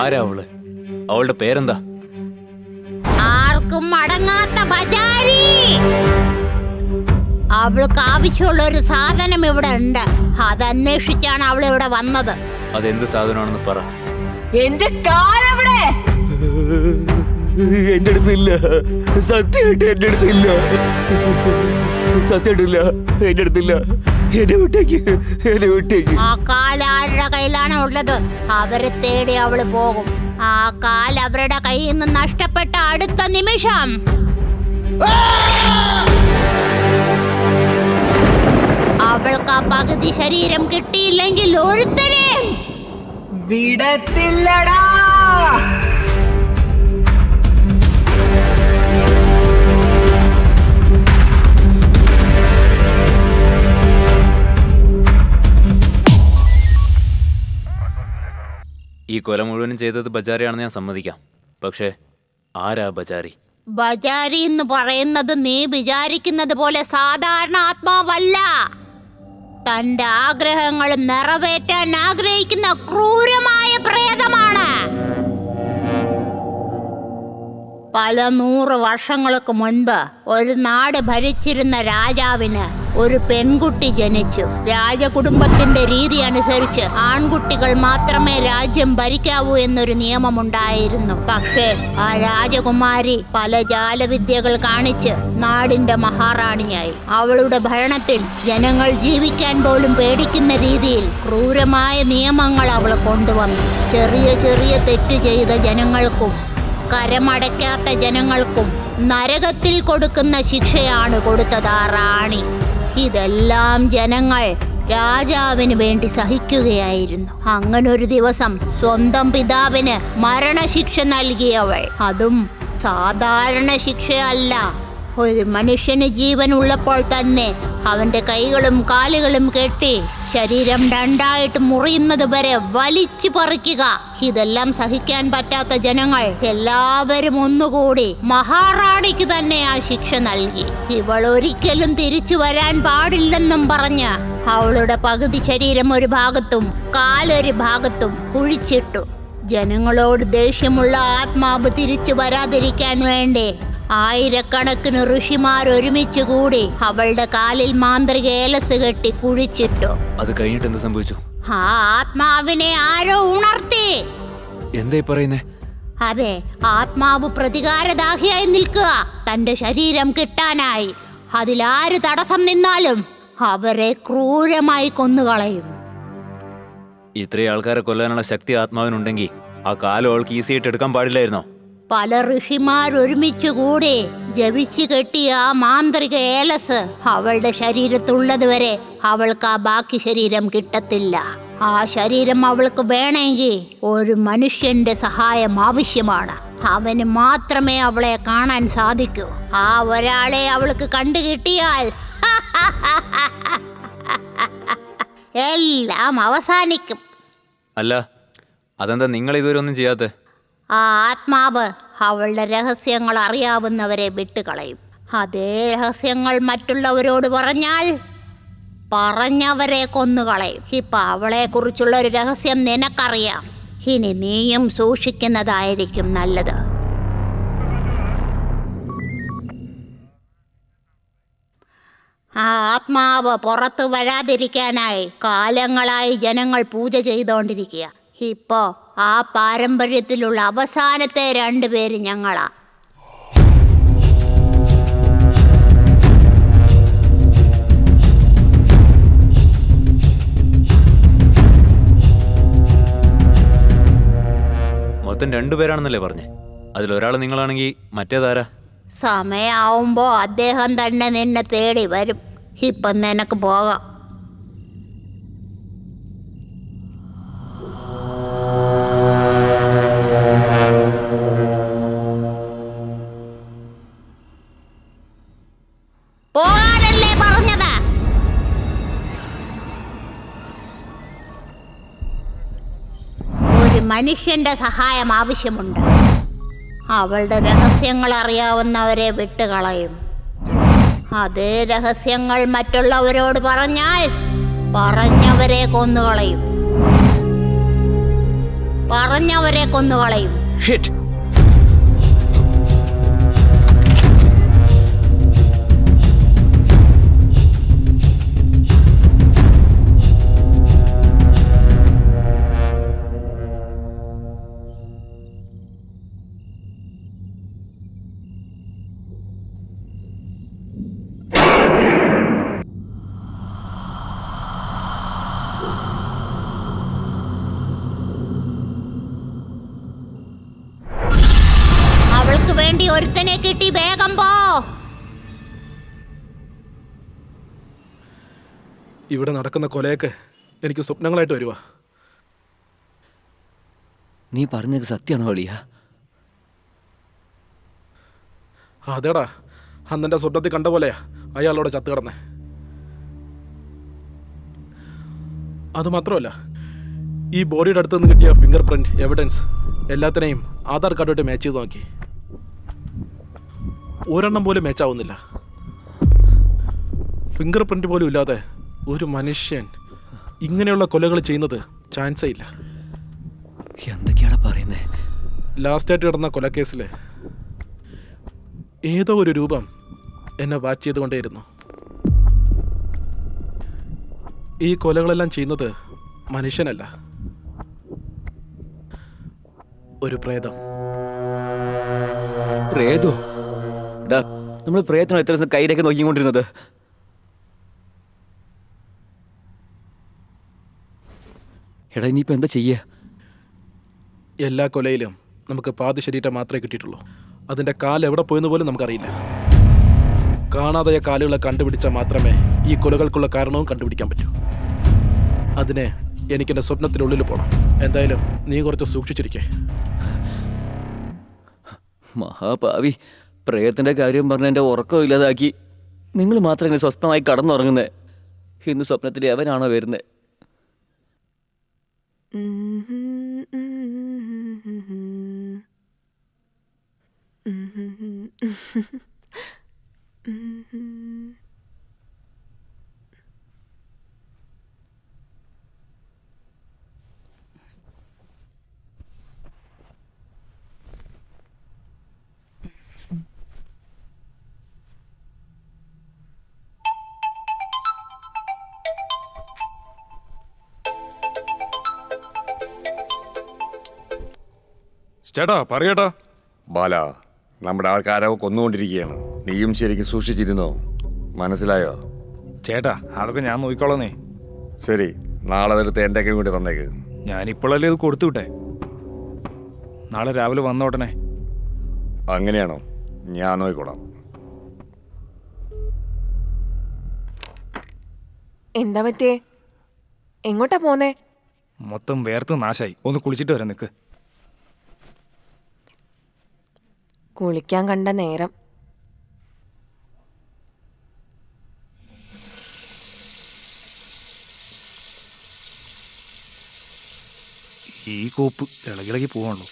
ആരാ അവള്? അവളുടെ പേരെന്താ? ആർക്കും അടങ്ങാത്ത ബജാരി. അവൾക്ക് ആവശ്യമുള്ള ഒരു സാധനം ഇവിടെ ഉണ്ട്. അതന്വേഷിച്ചാണ് അവൾ ഇവിടെ വന്നത്. അതെന്ത് സാധനമാണെന്ന് പറ. എന്റെ കാലെവിടെ? എന്റെ അടുത്തില്ല, സത്യമായിട്ട് എന്റെ അടുത്തില്ല. സത്യമായിട്ടില്ല, എന്റെ അടുത്തില്ല. എന്നെ വിട്ടേക്ക്, എന്നെ വിട്ടേക്ക്. ആ കാൽ ആരുടെ കയ്യിലാണ് ഉള്ളത്? അവരെ തേടി അവള് പോകും. ആ കാൽ അവരുടെ കയ്യിൽ നിന്ന് നഷ്ടപ്പെട്ട അടുത്ത നിമിഷം അവൾക്ക് ആ പകുതി ശരീരം കിട്ടിയില്ലെങ്കിൽ ഒരുത്തരെയും വിടത്തില്ലടാ. ഈ കൊല മുഴുവനും ചെയ്തത് ബജാരിയാണെന്ന് ഞാൻ സമ്മതിക്കാം. പക്ഷേ ആരാ ബജാരി? ബജാരി എന്ന് പറയുന്നത് നീ വിചാരിക്കുന്നത് പോലെ സാധാരണ ആത്മാവല്ല. തന്റെ ആഗ്രഹങ്ങൾ നിറവേറ്റാൻ ആഗ്രഹിക്കുന്ന ക്രൂരമായ പ്രേതമാണ്. പല 100 വർഷങ്ങൾക്ക് മുൻപ് ഒരു നാട് ഭരിച്ചിരുന്ന രാജാവിന് ഒരു പെൺകുട്ടി ജനിച്ചു. രാജകുടുംബത്തിന്റെ രീതി അനുസരിച്ച് ആൺകുട്ടികൾ മാത്രമേ രാജ്യം ഭരിക്കാവൂ എന്നൊരു നിയമമുണ്ടായിരുന്നു. പക്ഷേ ആ രാജകുമാരി പല ജാലവിദ്യകൾ കാണിച്ച് നാടിന്റെ മഹാറാണിയായി. അവളുടെ ഭരണത്തിൽ ജനങ്ങൾ ജീവിക്കാൻ പോലും പേടിക്കുന്ന രീതിയിൽ ക്രൂരമായ നിയമങ്ങൾ അവൾ കൊണ്ടുവന്നു. ചെറിയ ചെറിയ തെറ്റ് ചെയ്ത ജനങ്ങൾക്കും കരമടയ്ക്കാത്ത ജനങ്ങൾക്കും നരകത്തിൽ കൊടുക്കുന്ന ശിക്ഷയാണ് കൊടുത്തത് ആ റാണി. ഇതെല്ലാം ജനങ്ങൾ രാജാവിന് വേണ്ടി സഹിക്കുകയായിരുന്നു. അങ്ങനൊരു ദിവസം സ്വന്തം പിതാവിന് മരണശിക്ഷ നൽകിയവൾ. അതും സാധാരണ ശിക്ഷയല്ല. ഒരു മനുഷ്യന് ജീവൻ ഉള്ളപ്പോൾ തന്നെ അവന്റെ കൈകളും കാലുകളും കെട്ടി ശരീരം 2ആയിട്ട് മുറിയുന്നത് വരെ വലിച്ചു പറിക്കുക. ഇതെല്ലാം സഹിക്കാൻ പറ്റാത്ത ജനങ്ങൾ എല്ലാവരും ഒന്നുകൂടി മഹാറാണിക്ക് തന്നെ ആ ശിക്ഷ നൽകി. ഇവൾ ഒരിക്കലും തിരിച്ചു വരാൻ പാടില്ലെന്നും പറഞ്ഞ് അവളുടെ പകുതി ശരീരം ഒരു ഭാഗത്തും കാലൊരു ഭാഗത്തും കുഴിച്ചിട്ടു. ജനങ്ങളോട് ദേഷ്യമുള്ള ആത്മാവ് തിരിച്ചു വരാതിരിക്കാൻ വേണ്ടി ആയിരക്കണക്കിന് ഋഷിമാർ ഒരുമിച്ച് കൂടി അവളുടെ കാലിൽ മാന്ത്രിക ഏലസ് കെട്ടി കുഴിച്ചിട്ടു. അത് കഴിഞ്ഞിട്ട് എന്ത് സംഭവിച്ചു? ആ ആത്മാവിനെ ആരോ ഉണർത്തി. എന്തായി പറയുന്നേ? അതെ, ആത്മാവ് പ്രതികാരദാഹിയായി നിൽക്കുക, തന്റെ ശരീരം കിട്ടാനായി. അതിലാര് തടസ്സം നിന്നാലും അവരെ ക്രൂരമായി കൊന്നുകളയും. ഇത്രയും ആൾക്കാരെ കൊല്ലാനുള്ള ശക്തി ആത്മാവിനുണ്ടെങ്കിൽ ആ കാലം അവൾക്ക് ഈസി ആയിട്ട് എടുക്കാൻ പാടില്ലായിരുന്നോ? പല ഋഷിമാർ ഒരുമിച്ച് കൂടി ജപിച്ചു കെട്ടിയ ആ മാന്ത്രിക ഏലസ് അവളുടെ ശരീരത്തുള്ളത് വരെ അവൾക്ക് ആ ബാക്കി ശരീരം കിട്ടത്തില്ല. ആ ശരീരം അവൾക്ക് വേണമെങ്കിൽ ഒരു മനുഷ്യന്റെ സഹായം ആവശ്യമാണ്. അവന് മാത്രമേ അവളെ കാണാൻ സാധിക്കൂ. ആ ഒരാളെ അവൾക്ക് കണ്ടു കിട്ടിയാൽ എല്ലാം അവസാനിക്കും. അല്ല, അതെന്താ നിങ്ങൾ ഇതുവരെ ഒന്നും ചെയ്യാത്തെ? ആ ആത്മാവ് അവളുടെ രഹസ്യങ്ങൾ അറിയാവുന്നവരെ വിട്ടുകളയും. അതേ രഹസ്യങ്ങൾ മറ്റുള്ളവരോട് പറഞ്ഞാൽ പറഞ്ഞവരെ കൊന്നുകളയും. ഇപ്പൊ അവളെക്കുറിച്ചുള്ള ഒരു രഹസ്യം നിനക്കറിയാം. ഇനി നീയും സൂക്ഷിക്കുന്നതായിരിക്കും നല്ലത്. ആ ആത്മാവ് പുറത്തു വരാതിരിക്കാനായി കാലങ്ങളായി ജനങ്ങൾ പൂജ ചെയ്തുകൊണ്ടിരിക്കുക. ഇപ്പോ ആ പാരമ്പര്യത്തിലുള്ള അവസാനത്തെ 2 പേര് ഞങ്ങളാ. മൊത്തം 2 പേരാണെന്നല്ലേ പറഞ്ഞേ? അതിലൊരാൾ നിങ്ങളാണെങ്കിൽ മറ്റേതാരാ? സമയാവുമ്പോ അദ്ദേഹം തന്നെ നിന്നെ തേടി വരും. ഇപ്പം നിനക്ക് പോകാം. പോകാനല്ലേ പറഞ്ഞത്? ഒരു മനുഷ്യന്റെ സഹായം ആവശ്യമുണ്ട്. അവളുടെ രഹസ്യങ്ങൾ അറിയാവുന്നവരെ വിട്ടുകളയും. അതേ രഹസ്യങ്ങൾ മറ്റുള്ളവരോട് പറഞ്ഞാൽ പറഞ്ഞവരെ കൊന്നുകളയും. പറഞ്ഞവരെ കൊന്നുകളയും. ഷിറ്റ്. അവൾക്ക് വേണ്ടി ഒരുത്തനെ കിട്ടി, വേഗം പോ. ഇവിടെ നടക്കുന്ന കൊലയൊക്കെ എനിക്ക് സ്വപ്നങ്ങളായിട്ട് വരുവാ. നീ പറഞ്ഞത് സത്യമാണോ അളിയ? അതേടാ, അന്നെൻ്റെ സ്വപ്നത്തിൽ കണ്ട പോലെയാ അയാളോടെ ചത്തു കിടന്നേ. അതുമാത്രമല്ല, ഈ ബോഡിയുടെ അടുത്ത് നിന്ന് കിട്ടിയ ഫിംഗർ പ്രിന്റ് എവിഡൻസ് എല്ലാത്തിനെയും ആധാർ കാർഡുമായിട്ട് മാച്ച് ചെയ്ത് നോക്കി. ഒരെണ്ണം പോലും മാച്ചാവുന്നില്ല. ഫിംഗർ പ്രിന്റ് പോലും ഇല്ലാതെ ഒരു മനുഷ്യൻ ഇങ്ങനെയുള്ള കൊലകൾ ചെയ്യുന്നത് ചാൻസേ ഇല്ല. എന്തൊക്കെയാണ് പറയുന്നേ? ലാസ്റ്റായിട്ട് കിടന്ന കൊലക്കേസിൽ ഏതോ ഒരു രൂപം എന്നെ വാച്ച് ചെയ്തുകൊണ്ടേയിരുന്നു. ഈ കൊലകളെല്ലാം ചെയ്യുന്നത് മനുഷ്യനല്ല, ഒരു പ്രേതം. പ്രേതോ? നമ്മൾ പ്രേതത്തിനോ എത്ര ദിവസം കയ്യിലേക്ക് നോക്കിക്കൊണ്ടിരുന്നത്? എടാ, ഇനിയിപ്പോൾ എന്താ ചെയ്യുക? എല്ലാ കൊലയിലും നമുക്ക് പാതി ശരീരം മാത്രമേ കിട്ടിയിട്ടുള്ളൂ. അതിൻ്റെ കാല് എവിടെ പോയെന്ന് പോലും നമുക്കറിയില്ല. കാണാതായ കാലുകളെ കണ്ടുപിടിച്ചാൽ മാത്രമേ ഈ കൊലകൾക്കുള്ള കാരണവും കണ്ടുപിടിക്കാൻ പറ്റൂ. അതിന് എനിക്കെൻ്റെ സ്വപ്നത്തിനുള്ളിൽ പോകണം. എന്തായാലും നീ കുറച്ച് സൂക്ഷിച്ചിരിക്കേ. മഹാഭാവി, പ്രേതത്തിൻ്റെ കാര്യം പറഞ്ഞ് എൻ്റെ ഉറക്കം ഇല്ലാതാക്കി. നിങ്ങൾ മാത്രം ഇങ്ങനെ സ്വസ്ഥമായി കടന്നുറങ്ങുന്നേ. ഇന്ന് സ്വപ്നത്തിൽ അവനാണോ വരുന്നത്? ചേട്ടാ പറയട്ടാ. ബാല, നമ്മുടെ ആൾക്കാരെ കൊന്നുകൊണ്ടിരിക്കുകയാണ്. നീയും ശരിക്കും സൂക്ഷിച്ചിരുന്നോ? മനസ്സിലായോ? ചേട്ടാ, അതൊക്കെ ഞാൻ നോക്കിക്കോളന്നേ. ശരി, നാളെ അതെടുത്ത് എൻ്റെ ഒക്കെ കൂടി തന്നേക്ക്. ഞാനിപ്പോഴല്ലേ ഇത് കൊടുത്തു വിട്ടെ. നാളെ രാവിലെ വന്ന ഉടനെ. അങ്ങനെയാണോ? ഞാൻ നോക്കിക്കോളാം. എന്താ പറ്റേ? എങ്ങോട്ടാ പോന്നേ? മൊത്തം വേർത്ത് നാശായി. ഒന്ന് കുളിച്ചിട്ട് വരാം. നിൽക്ക്. കുളിക്കാൻ കണ്ട നേരം. ഈ കോപ്പ് ഇളകിളകി പോവാണല്ലോ.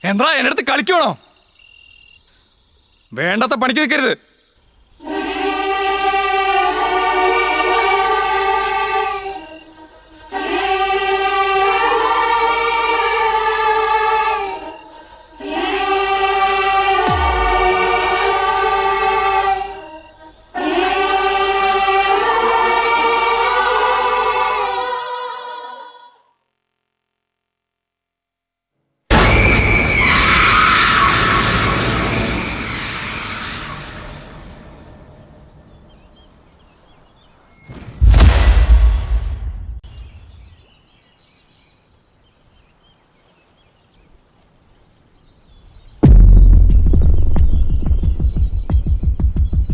എന്താ എന്റെ അടുത്ത് കളിക്കണോ? വേണ്ടാത്ത പണിക്ക് നിൽക്കരുത്.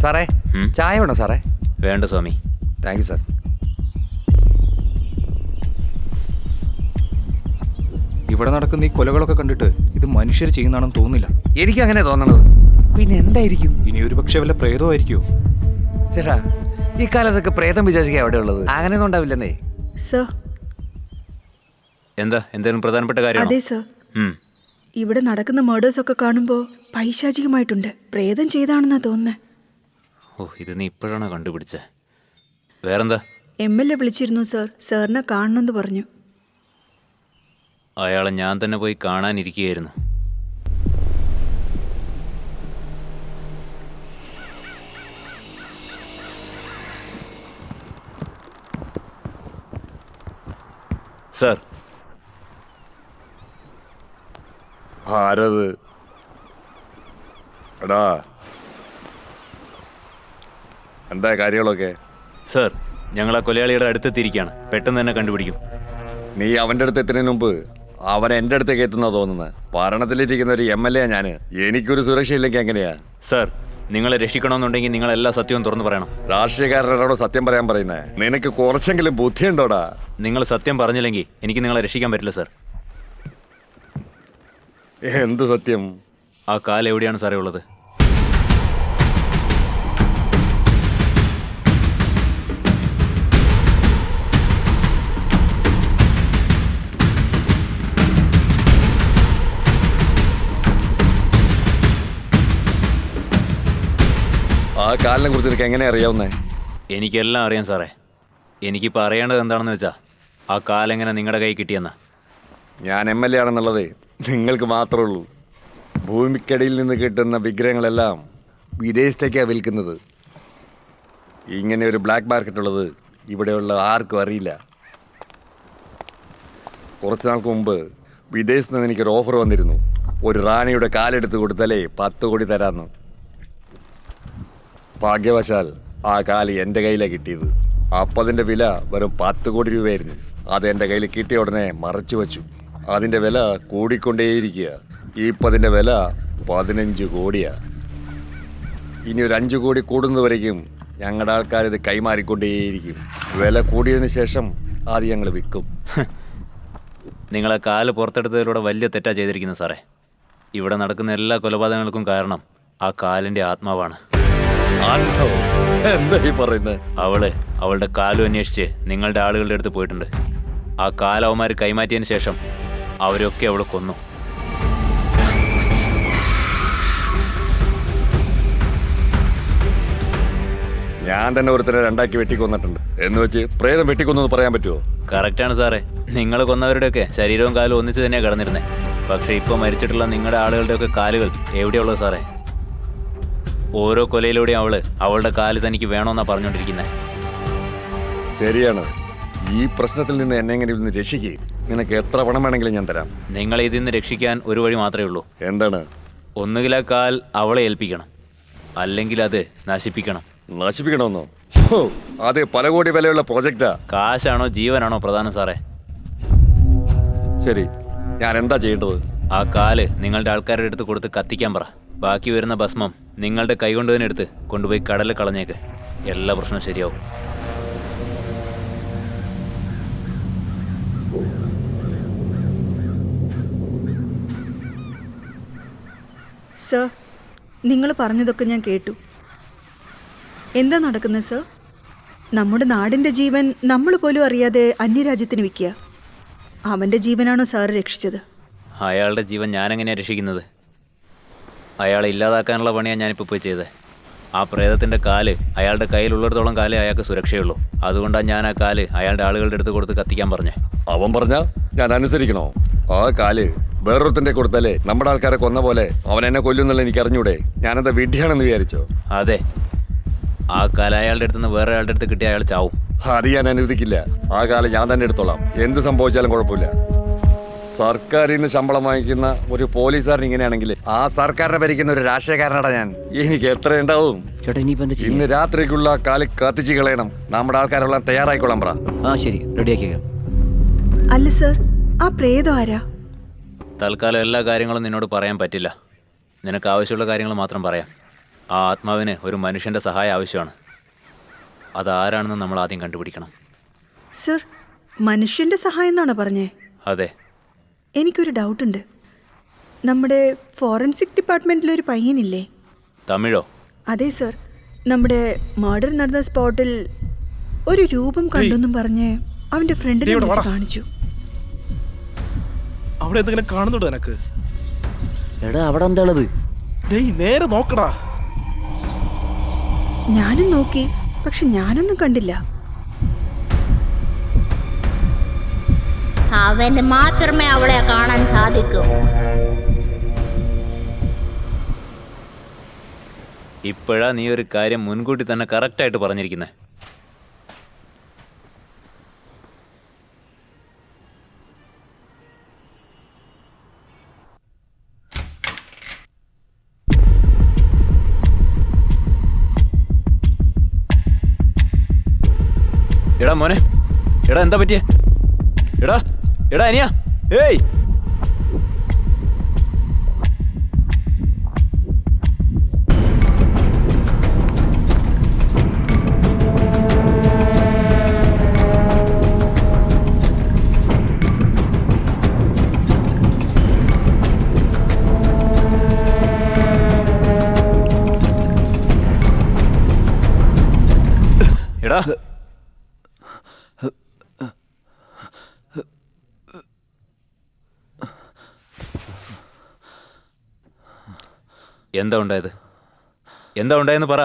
സാറേ, ചായ വേണോ സാറേ? വേണ്ട സ്വാമി. Thank you sir. ഇവിടെ നടക്കുന്ന ഈ കൊലകളൊക്കെ കണ്ടിട്ട് ഇത് മനുഷ്യർ ചെയ്യുന്നതാണെന്ന് തോന്നുന്നില്ല. എനിക്ക് അങ്ങനെ തോന്നണത്. പിന്നെ എന്തായിരിക്കും? ഇനി ഒരു പക്ഷെ വല്ല പ്രേതമായിരിക്കുമോ? ചേട്ടാ, ഈ കാലത്തൊക്കെ പ്രേതം വിചാരിക്കുക എവിടെ ഉള്ളത്? അങ്ങനെയൊന്നും ഉണ്ടാവില്ലെന്നേ. സർ. എന്താ, എന്തെങ്കിലും പ്രധാനപ്പെട്ട കാര്യം? അതെ സർ. ഇവിടെ നടക്കുന്ന മർഡേഴ്സ് ഒക്കെ കാണുമ്പോൾ പൈശാചികമായിട്ടുണ്ട്. പ്രേതം ചെയ്താണെന്നാ തോന്നുന്നത്. ഓ, ഇത് നീ ഇപ്പോഴാണോ കണ്ടുപിടിച്ചേ? വേറെന്താ? MLA വിളിച്ചിരുന്നു സർ. സാറിനെ കാണണമെന്ന് പറഞ്ഞു. അയാളെ ഞാൻ തന്നെ പോയി കാണാനിരിക്കുകയായിരുന്നു. സർ. ആരത്? എടാ, എന്താ കാര്യങ്ങളൊക്കെ? സർ, ഞങ്ങൾ ആ കൊലയാളിയുടെ അടുത്തെത്തിയിരിക്കുകയാണ്. പെട്ടെന്ന് തന്നെ കണ്ടുപിടിക്കും. നീ അവൻ്റെ അടുത്ത് എത്തുന്നതിന് മുമ്പ് അവൻ എൻ്റെ അടുത്തേക്ക് എത്തുന്ന തോന്നുന്നത്. ഭരണത്തിലിരിക്കുന്ന ഒരു MLA ഞാൻ. എനിക്കൊരു സുരക്ഷയില്ലെങ്കിൽ എങ്ങനെയാ? സർ, നിങ്ങളെ രക്ഷിക്കണമെന്നുണ്ടെങ്കിൽ നിങ്ങൾ എല്ലാ സത്യവും തുറന്നു പറയണം. രാഷ്ട്രീയക്കാരനോടോ സത്യം പറയാൻ പറയുന്നേ? നിനക്ക് കുറച്ചെങ്കിലും ബുദ്ധിയുണ്ടോടാ? നിങ്ങൾ സത്യം പറഞ്ഞില്ലെങ്കിൽ എനിക്ക് നിങ്ങളെ രക്ഷിക്കാൻ പറ്റില്ല സർ. എന്ത് സത്യം? ആ കാല് എവിടെയാണ് സാറേ ഉള്ളത്? ആ കാലിനെ കുറിച്ച് എനിക്ക് എങ്ങനെ അറിയാവുന്നേ? എനിക്കെല്ലാം അറിയാം സാറേ. എനിക്കിപ്പോൾ അറിയേണ്ടത് എന്താണെന്ന് വെച്ചാൽ ആ കാലെങ്ങനെ നിങ്ങളുടെ കൈ കിട്ടിയെന്നാ. ഞാൻ MLA ആണെന്നുള്ളത് നിങ്ങൾക്ക് മാത്രമേ ഉള്ളൂ. ഭൂമിക്കടിയിൽ നിന്ന് കിട്ടുന്ന വിഗ്രഹങ്ങളെല്ലാം വിദേശത്തേക്കാണ് വിൽക്കുന്നത്. ഇങ്ങനെ ഒരു ബ്ലാക്ക് മാർക്കറ്റ് ഉള്ളത് ഇവിടെയുള്ള ആർക്കും അറിയില്ല. കുറച്ച് നാൾക്ക് മുമ്പ് വിദേശത്ത് നിന്ന് എനിക്കൊരു ഓഫർ വന്നിരുന്നു. ഒരു റാണിയുടെ കാലെടുത്ത് കൊടുത്താലേ 10 കോടി തരാമെന്ന്. ഭാഗ്യവശാൽ ആ കാല് എൻ്റെ കയ്യിലാണ് കിട്ടിയത്. അപ്പം അതിൻ്റെ വില വെറും 10 കോടി രൂപയായിരുന്നു. അത് എൻ്റെ കയ്യിൽ കിട്ടിയ ഉടനെ മറച്ചു വച്ചു. അതിൻ്റെ വില കൂടിക്കൊണ്ടേയിരിക്കുക. ഇപ്പം അതിൻ്റെ വില 15 കോടിയാണ്. ഇനി ഒരു 5 കോടി കൂടുന്നതുവരേക്കും ഞങ്ങളുടെ ആൾക്കാർ ഇത് കൈമാറിക്കൊണ്ടേയിരിക്കും. വില കൂടിയതിന് ശേഷം അത് ഞങ്ങൾ വിൽക്കും. നിങ്ങളെ കാല് പുറത്തെടുത്തതിലൂടെ വലിയ തെറ്റാ ചെയ്തിരിക്കുന്നത് സാറേ. ഇവിടെ നടക്കുന്ന എല്ലാ കൊലപാതകങ്ങൾക്കും കാരണം ആ കാലിൻ്റെ ആത്മാവാണ്. എന്താ ഈ പറയുന്നത്? അവളുടെ കാലും അന്വേഷിച്ച് നിങ്ങളുടെ ആളുകളുടെ അടുത്ത് പോയിട്ടുണ്ട്. ആ കാലവന്മാർ കൈമാറ്റിയതിന് ശേഷം അവരൊക്കെ അവളെ കൊന്നു. ഞാൻ തന്നെ ഒരുത്തരെ രണ്ടാക്കി വെട്ടിക്കൊന്നിട്ടുണ്ട് എന്ന് വെച്ച് പ്രേതം വെട്ടിക്കൊന്നു പറയാൻ പറ്റുമോ? കറക്റ്റാണ് സാറേ. നിങ്ങൾ കൊന്നവരുടെയൊക്കെ ശരീരവും കാലും ഒന്നിച്ച് തന്നെയാണ് കിടന്നിരുന്നത്. പക്ഷേ ഇപ്പോൾ മരിച്ചിട്ടുള്ള നിങ്ങളുടെ ആളുകളുടെയൊക്കെ കാലുകൾ എവിടെയുള്ളത് സാറേ? ഓരോ കൊലയിലൂടെയും അവളുടെ കാല് തനിക്ക് വേണമെന്നാണ് പറഞ്ഞുകൊണ്ടിരിക്കുന്നത്. ശരിയാണ്. ഈ പ്രശ്നത്തിൽ നിന്ന് എന്നെ എങ്ങനെ ഇന്ന് രക്ഷിക്കുക? നിനക്ക് എത്ര പണം വേണമെങ്കിലും ഞാൻ തരാം. നിങ്ങളെ ഇതിൽ നിന്ന് രക്ഷിക്കാൻ ഒരു വഴി മാത്രമേ ഉള്ളൂ. എന്താണ്? ഒന്നുകിൽ ആ കാൽ അവളെ ഏൽപ്പിക്കണം, അല്ലെങ്കിൽ അത് നശിപ്പിക്കണം. നശിപ്പിക്കണമെന്നോ? അത് പല കോടി വിലയുള്ള പ്രോജക്റ്റാ. കാശാണോ ജീവനാണോ പ്രധാനം സാറേ? ശരി, ഞാൻ എന്താ ചെയ്യേണ്ടത്? ആ കാല് നിങ്ങളുടെ ആൾക്കാരുടെ അടുത്ത് കൊടുത്ത് കത്തിക്കാൻ പറ. ബാക്കി വരുന്ന ഭസ്മം നിങ്ങളുടെ കൈകൊണ്ട് തന്നെ എടുത്ത് കൊണ്ടുപോയി കടലിൽ കളഞ്ഞേക്ക്. എല്ലാ പ്രശ്നവും ശരിയാവും. സർ, നിങ്ങൾ പറഞ്ഞതൊക്കെ ഞാൻ കേട്ടു. എന്താ നടക്കുന്നത് സർ? നമ്മുടെ നാടിൻ്റെ ജീവൻ നമ്മൾ പോലും അറിയാതെ അന്യരാജ്യത്തിന് വിൽക്കുക. അവൻ്റെ ജീവനാണോ സാറ് രക്ഷിച്ചത്? അയാളുടെ ജീവൻ ഞാനെങ്ങനെയാണ് രക്ഷിക്കുന്നത്? അയാളെ ഇല്ലാതാക്കാനുള്ള പണിയാണ് ഞാനിപ്പോൾ പോയി ചെയ്തത്. ആ പ്രേതത്തിൻ്റെ കാല് അയാളുടെ കയ്യിലുള്ളിടത്തോളം കാലേ അയാൾക്ക് സുരക്ഷയുള്ളൂ. അതുകൊണ്ടാണ് ഞാൻ ആ കാല് അയാളുടെ ആളുകളുടെ അടുത്ത് കൊടുത്ത് കത്തിക്കാൻ പറഞ്ഞേ. അവൻ പറഞ്ഞാൽ ഞാൻ അനുസരിക്കണോ? ആ കാല് വേറൊരുത്തൻ്റെ കൊടുത്താലേ നമ്മുടെ ആൾക്കാരെ കൊന്ന പോലെ അവൻ എന്നെ കൊല്ലുന്നുള്ള എനിക്ക് അറിഞ്ഞൂടെ? ഞാനെന്താ വിഡ്ഢിയാണെന്ന് വിചാരിച്ചോ? അതെ, ആ കാല അയാളുടെ അടുത്ത് നിന്ന് വേറെ അയാളുടെ അടുത്ത് കിട്ടിയ അയാൾ ചാവും. അത് ഞാൻ അനുവദിക്കില്ല. ആ കാലം ഞാൻ തന്നെ എടുത്തോളാം. എന്ത് സംഭവിച്ചാലും കുഴപ്പമില്ല. സർക്കാരിൽ നിന്ന് ശമ്പളം വാങ്ങിക്കുന്ന ഒരു പോലീസുകാരൻ ഇങ്ങനെയാണെങ്കിൽ ആ സർക്കാരിനെ ഭരിക്കുന്ന ഒരു രാഷ്ട്രീയക്കാരനാടാ ഞാൻ. എനിക്ക് എത്ര ഉണ്ടാവും? ചേട്ടാ ഇനിയിപ്പോൾ എന്താ ഇന്ന് രാത്രിക്കുള്ള കാല് കത്തിച്ച് കളയണം. നമ്മുടെ ആൾക്കാരെല്ലാം തയ്യാറായിക്കോളാം പറ. ആ ശരി, റെഡിയാക്കിക്കാം. അല്ല സർ, ആ പ്രേതം ആരാ? തൽക്കാലം എല്ലാ കാര്യങ്ങളും നിന്നോട് പറയാൻ പറ്റില്ല. നിനക്ക് ആവശ്യമുള്ള കാര്യങ്ങൾ മാത്രം പറയാം. ആ ആത്മാവിന് ഒരു മനുഷ്യൻ്റെ സഹായം ആവശ്യമാണ്. അതാരാണെന്ന് നമ്മൾ ആദ്യം കണ്ടുപിടിക്കണം. സർ, മനുഷ്യൻ്റെ സഹായം എന്നാണോ പറഞ്ഞേ? അതെ. എനിക്കൊരു ഡൗട്ടുണ്ട്. നമ്മുടെ ഫോറൻസിക് ഡിപ്പാർട്ട്മെൻറ്റിലൊരു പയ്യനില്ലേ? തമിഴോ? അതെ സർ, നമ്മുടെ മർഡർ നടന്ന സ്പോട്ടിൽ ഒരു രൂപം കണ്ടെന്നും പറഞ്ഞ് അവൻ്റെ ഫ്രണ്ടിനെ വിളിച്ച് കാണിച്ചു. അവിടെ എന്തെങ്കിലും കാണുന്നുണ്ടോ എനക്ക്? എടാ അവിടെ എന്താ ഉള്ളത്? നേരെ നോക്കടാ. ഞാനും നോക്കി, പക്ഷെ ഞാനൊന്നും കണ്ടില്ല. അവന് മാത്രമേ അവളെ കാണാൻ സാധിക്കൂ. ഇപ്പോഴാ നീ ഒരു കാര്യം മുൻകൂട്ടി തന്നെ കറക്റ്റായിട്ട് പറഞ്ഞിരിക്കുന്നത്. എടാ മോനെ, എടാ എന്താ പറ്റിയേ? എടാ എടാ അനിയാ, ഏയ് എടാ എന്താ ഉണ്ടായത്? എന്താ ഉണ്ടായെന്ന് പറ.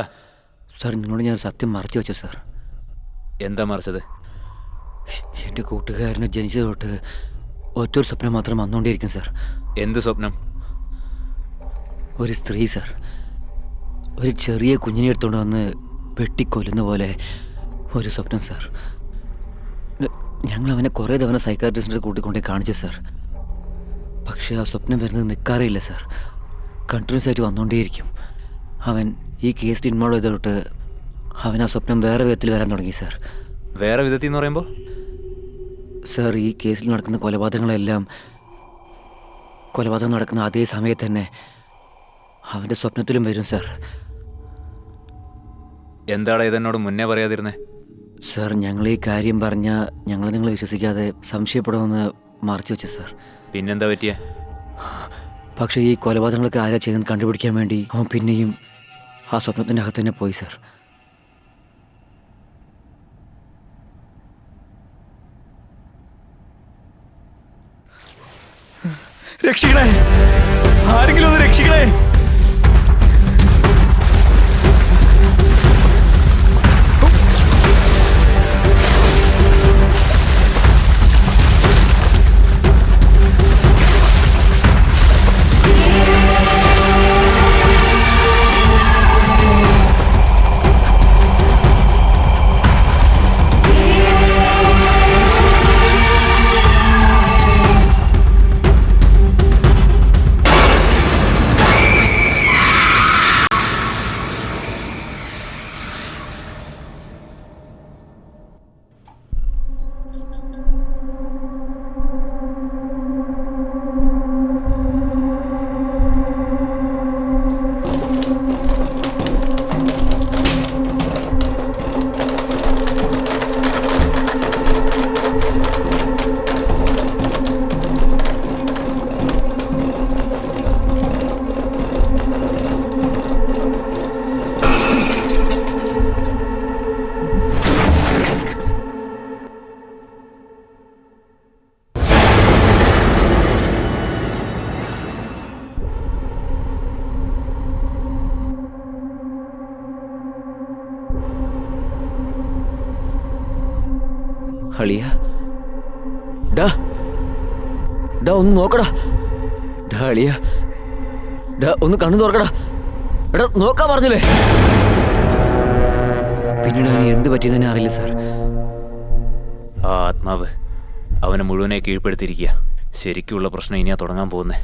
സാർ നിങ്ങളോട് ഞാൻ സത്യം മറച്ചു വെച്ചു സാർ. എന്താ മറിച്ചത്? എൻ്റെ കൂട്ടുകാരന് ജനിച്ചത് തൊട്ട് ഒറ്റൊരു സ്വപ്നം മാത്രം വന്നുകൊണ്ടേയിരിക്കും സാർ. എന്ത് സ്വപ്നം? ഒരു സ്ത്രീ സാർ, ഒരു ചെറിയ കുഞ്ഞിനെ എടുത്തുകൊണ്ട് വന്ന് വെട്ടിക്കൊല്ലുന്ന പോലെ ഒരു സ്വപ്നം സാർ. ഞങ്ങൾ അവനെ കുറേ തവണ സൈക്കാട്രിസ്റ്റിൻ്റെ കൂട്ടിക്കൊണ്ടേ കാണിച്ചു സാർ. പക്ഷേ ആ സ്വപ്നം വരുന്നത് നിൽക്കാറില്ല സാർ. കണ്ടിന്യൂസ് ആയിട്ട് വന്നുകൊണ്ടേയിരിക്കും. അവൻ ഈ കേസിൽ ഇൻവോൾവ് ചെയ്ത തൊട്ട് അവൻ ആ സ്വപ്നം വേറെ വിധത്തിൽ വരാൻ തുടങ്ങി സാർ. വേറെ വിധത്തിൽ എന്ന് പറയുമ്പോൾ? സാർ, ഈ കേസിൽ നടക്കുന്ന കൊലപാതകങ്ങളെല്ലാം കൊലപാതകം നടക്കുന്ന അതേ സമയത്ത് തന്നെ അവൻ്റെ സ്വപ്നത്തിലും വരും സാർ. എന്താണ് ഇതെന്നോട് മുന്നേ പറയാതിരുന്നേ? സാർ, ഞങ്ങൾ ഈ കാര്യം പറഞ്ഞാൽ ഞങ്ങൾ നിങ്ങളെ വിശ്വസിക്കാതെ സംശയപ്പെടുമെന്ന് മറച്ചു വെച്ചു സാർ. പിന്നെന്താ പറ്റിയേ? പക്ഷേ ഈ കൊലപാതകങ്ങളൊക്കെ ആരാ ചെയ്യുന്നത് കണ്ടുപിടിക്കാൻ വേണ്ടി അവൻ പിന്നെയും ആ സ്വപ്നത്തിൻ്റെ അകത്ത് തന്നെ പോയി സാർ. രക്ഷിക്കണേ, ആരെങ്കിലും ഒന്ന് രക്ഷിക്കണേ. അളിയ, ഡാ ഡാ ഒന്ന് നോക്കടാ. ഡാ അളിയ, ഡാ ഒന്ന് കണ്ണു തുറക്കടാ. എടാ നോക്കാൻ പറഞ്ഞില്ലേ? പിന്നീട് അവന് എന്ത് പറ്റിയെന്ന് അറിയില്ല സാർ. ആ ആത്മാവ് അവനെ മുഴുവനെ കീഴ്പ്പെടുത്തിയിരിക്കുക. ശരിക്കുള്ള പ്രശ്നം ഇനിയാ തുടങ്ങാൻ പോകുന്നേ.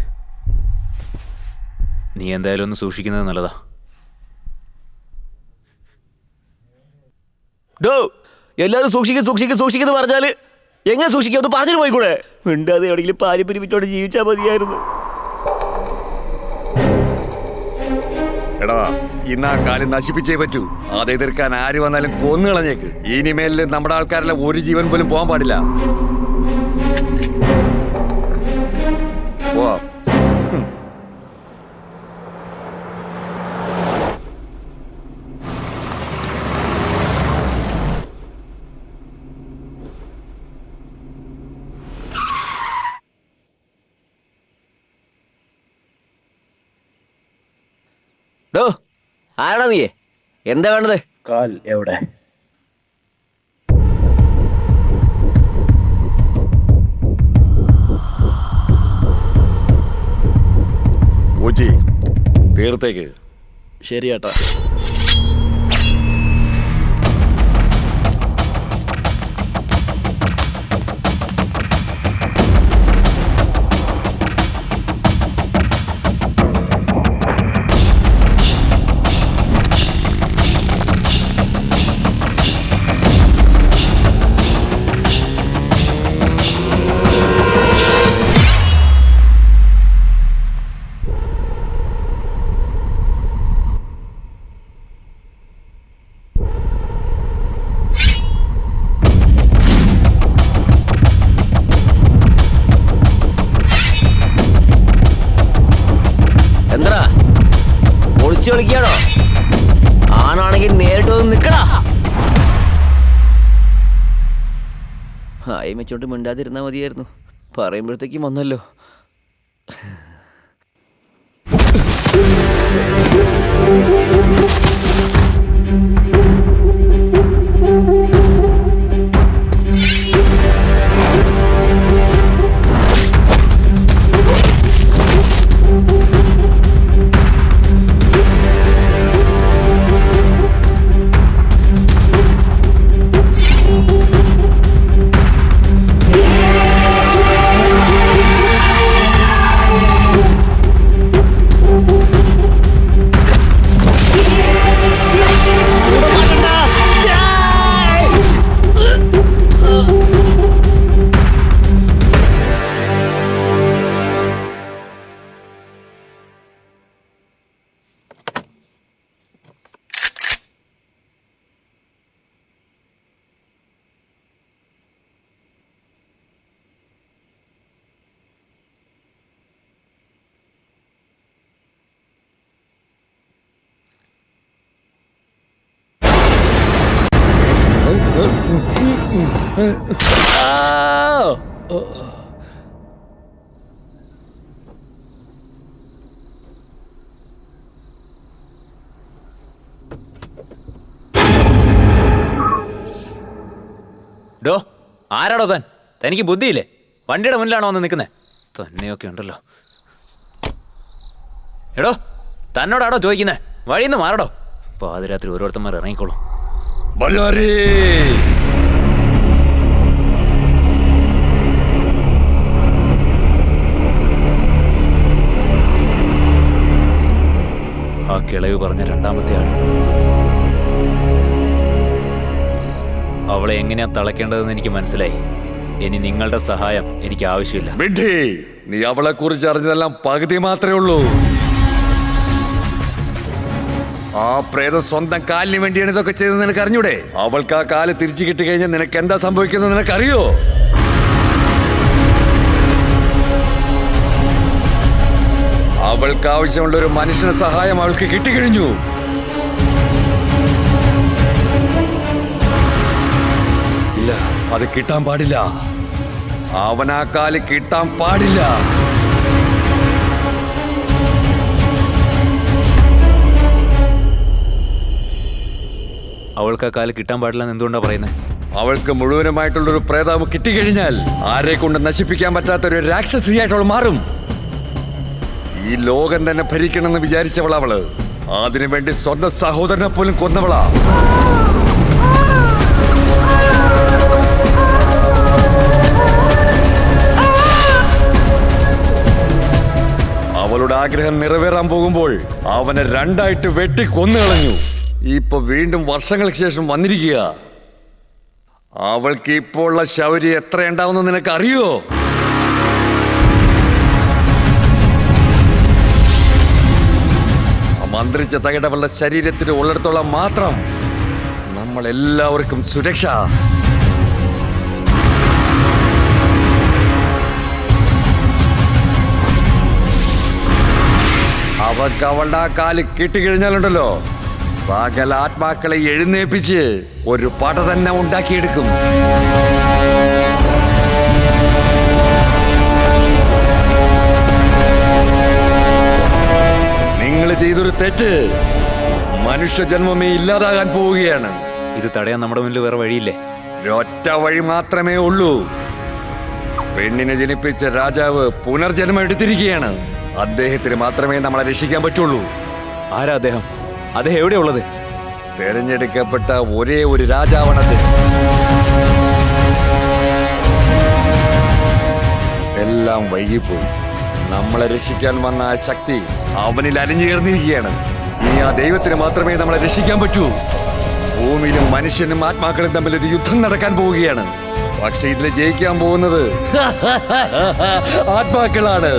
നീ എന്തായാലും ഒന്ന് സൂക്ഷിക്കുന്നത് നല്ലതാ. ഡോ എല്ലാവരും സൂക്ഷിക്കുന്നു പറഞ്ഞാല് എങ്ങനെ സൂക്ഷിക്കുക? ഒന്ന് പറഞ്ഞിട്ട് പോയിക്കൂടെ? മിണ്ടാതെ എവിടെയെങ്കിലും പാരിപ്പരി വിറ്റോട് ജീവിച്ചാൽ മതിയായിരുന്നു. എടാ, ഇന്ന് ആ കാലം നശിപ്പിച്ചേ പറ്റൂ. അത് എതിർക്കാൻ ആര് വന്നാലും കൊന്നു കളഞ്ഞേക്ക്. ഇനിമേലിൽ നമ്മുടെ ആൾക്കാരെല്ലാം ഒരു ജീവൻ പോലും പോകാൻ പാടില്ല. പോവാ. ഡോ ആരാടാ നീ? എന്താ വേണ്ടത്? കാൽ എവിടെ? പൂച്ചി തീർത്തേക്ക്. ശരി ഏട്ടാ. എന്താ ഒളിച്ചു കളിക്കാണോ? ആണാണെങ്കിൽ നേരിട്ട് വന്ന് നിക്കടാ. ആയി വെച്ചോണ്ട് മിണ്ടാതിരുന്നാ മതിയായിരുന്നു. പറയുമ്പോഴത്തേക്കും വന്നല്ലോ. ഡോ ആരാടോ താൻ? തനിക്ക് ബുദ്ധിയില്ലേ? വണ്ടിയുടെ മുന്നിലാണോ വന്ന് നിൽക്കുന്നത്? തന്നെയൊക്കെ ഉണ്ടല്ലോ. എടോ തന്നോടാടോ ചോദിക്കുന്നത്? വഴിയിൽ നിന്ന് മാറടോ. പാതിരാത്രി ഓരോരുത്തന്മാർ ഇറങ്ങിക്കോളും. ബജാരി ആ കിളവ് പറഞ്ഞ രണ്ടാമത്തെ ആൾ. അവളെ എങ്ങനെയാ തളയ്ക്കേണ്ടതെന്ന് എനിക്ക് മനസ്സിലായി. ഇനി നിങ്ങളുടെ സഹായം എനിക്ക് ആവശ്യമില്ല. വിഡ്ഢി, നീ അവളെ കുറിച്ച് അറിഞ്ഞതെല്ലാം പകുതി മാത്രമേ ഉള്ളൂ. ആ പ്രേതം സ്വന്തം കാലിന് വേണ്ടിയാണ് ഇതൊക്കെ ചെയ്തത് നിനക്ക് അറിഞ്ഞൂടെ? അവൾക്ക് ആ കാല് തിരിച്ചു കിട്ടിക്കഴിഞ്ഞാൽ നിനക്ക് എന്താ സംഭവിക്കുന്നത് നിനക്കറിയോ? അവൾക്ക് ആവശ്യമുള്ള ഒരു മനുഷ്യന്റെ സഹായം അവൾക്ക് കിട്ടിക്കഴിഞ്ഞു. ഇല്ല, അത് കിട്ടാൻ പാടില്ല. അവൻ ആ കാല് കിട്ടാൻ പാടില്ല. അവൾക്ക് ആ കാല് കിട്ടാൻ പാടില്ലെന്ന് എന്തുകൊണ്ടാ പറയുന്നത്? അവൾക്ക് മുഴുവനുമായിട്ടുള്ളൊരു പ്രേതാവ് കിട്ടിക്കഴിഞ്ഞാൽ ആരെ കൊണ്ട് നശിപ്പിക്കാൻ പറ്റാത്തൊരു രാക്ഷസിയായിട്ട് അവൾ മാറും. ഈ ലോകം തന്നെ ഭരിക്കണമെന്ന് വിചാരിച്ചവള അവള്. അതിനുവേണ്ടി സ്വന്തം സഹോദരനെ പോലും കൊന്നവളാ. അവളുടെ ആഗ്രഹം നിറവേറാൻ പോകുമ്പോൾ അവനെ രണ്ടായിട്ട് വെട്ടി കൊന്നുകളഞ്ഞു. ഇപ്പൊ വീണ്ടും വർഷങ്ങൾക്ക് ശേഷം വന്നിരിക്കുക. അവൾക്ക് ഇപ്പോൾ ഉള്ള ശൗര്യം എത്രയുണ്ടാവുന്ന നിനക്ക് അറിയോ? മന്ത്രിച്ച തകടവളുടെ ശരീരത്തിന് ഉള്ളിടത്തോളം മാത്രം നമ്മളെല്ലാവർക്കും സുരക്ഷ. അവർക്ക് അവളുടെ ആ കാല് കിട്ടിക്കഴിഞ്ഞാലുണ്ടല്ലോ, സകല ആത്മാക്കളെ എഴുന്നേപ്പിച്ച് ഒരു പട തന്നെ ഉണ്ടാക്കിയെടുക്കും. നിങ്ങൾ ചെയ്തൊരു തെറ്റ് മനുഷ്യജന്മമേ ഇല്ലാതാകാൻ പോവുകയാണ്. ഇത് തടയാൻ നമ്മുടെ മുന്നിൽ വേറെ വഴിയില്ലേ? ഒരൊറ്റ വഴി മാത്രമേ ഉള്ളൂ. പെണ്ണിനെ ജനിപ്പിച്ച രാജാവ് പുനർജന്മം എടുത്തിരിക്കുകയാണ്. അദ്ദേഹത്തിന് മാത്രമേ നമ്മളെ രക്ഷിക്കാൻ പറ്റുള്ളൂ. ആരാ അദ്ദേഹം? അദ്ദേഹം എവിടെയാ ഉള്ളത്? തെരഞ്ഞെടുക്കപ്പെട്ട ഒരേ ഒരു രാജാവാണത്. എല്ലാം വൈകിപ്പോയി. നമ്മളെ രക്ഷിക്കാൻ വന്ന ആ ശക്തി അവനിൽ അലിഞ്ഞു ചേർന്നിരിക്കുകയാണ്. ഇനി ആ ദൈവത്തിന് മാത്രമേ നമ്മളെ രക്ഷിക്കാൻ പറ്റൂ. ഭൂമിയിലും മനുഷ്യനും ആത്മാക്കളും തമ്മിൽ ഒരു യുദ്ധം നടക്കാൻ പോവുകയാണ്. പക്ഷെ ഇതിൽ ജയിക്കാൻ പോകുന്നത് ആത്മാക്കളാണ്.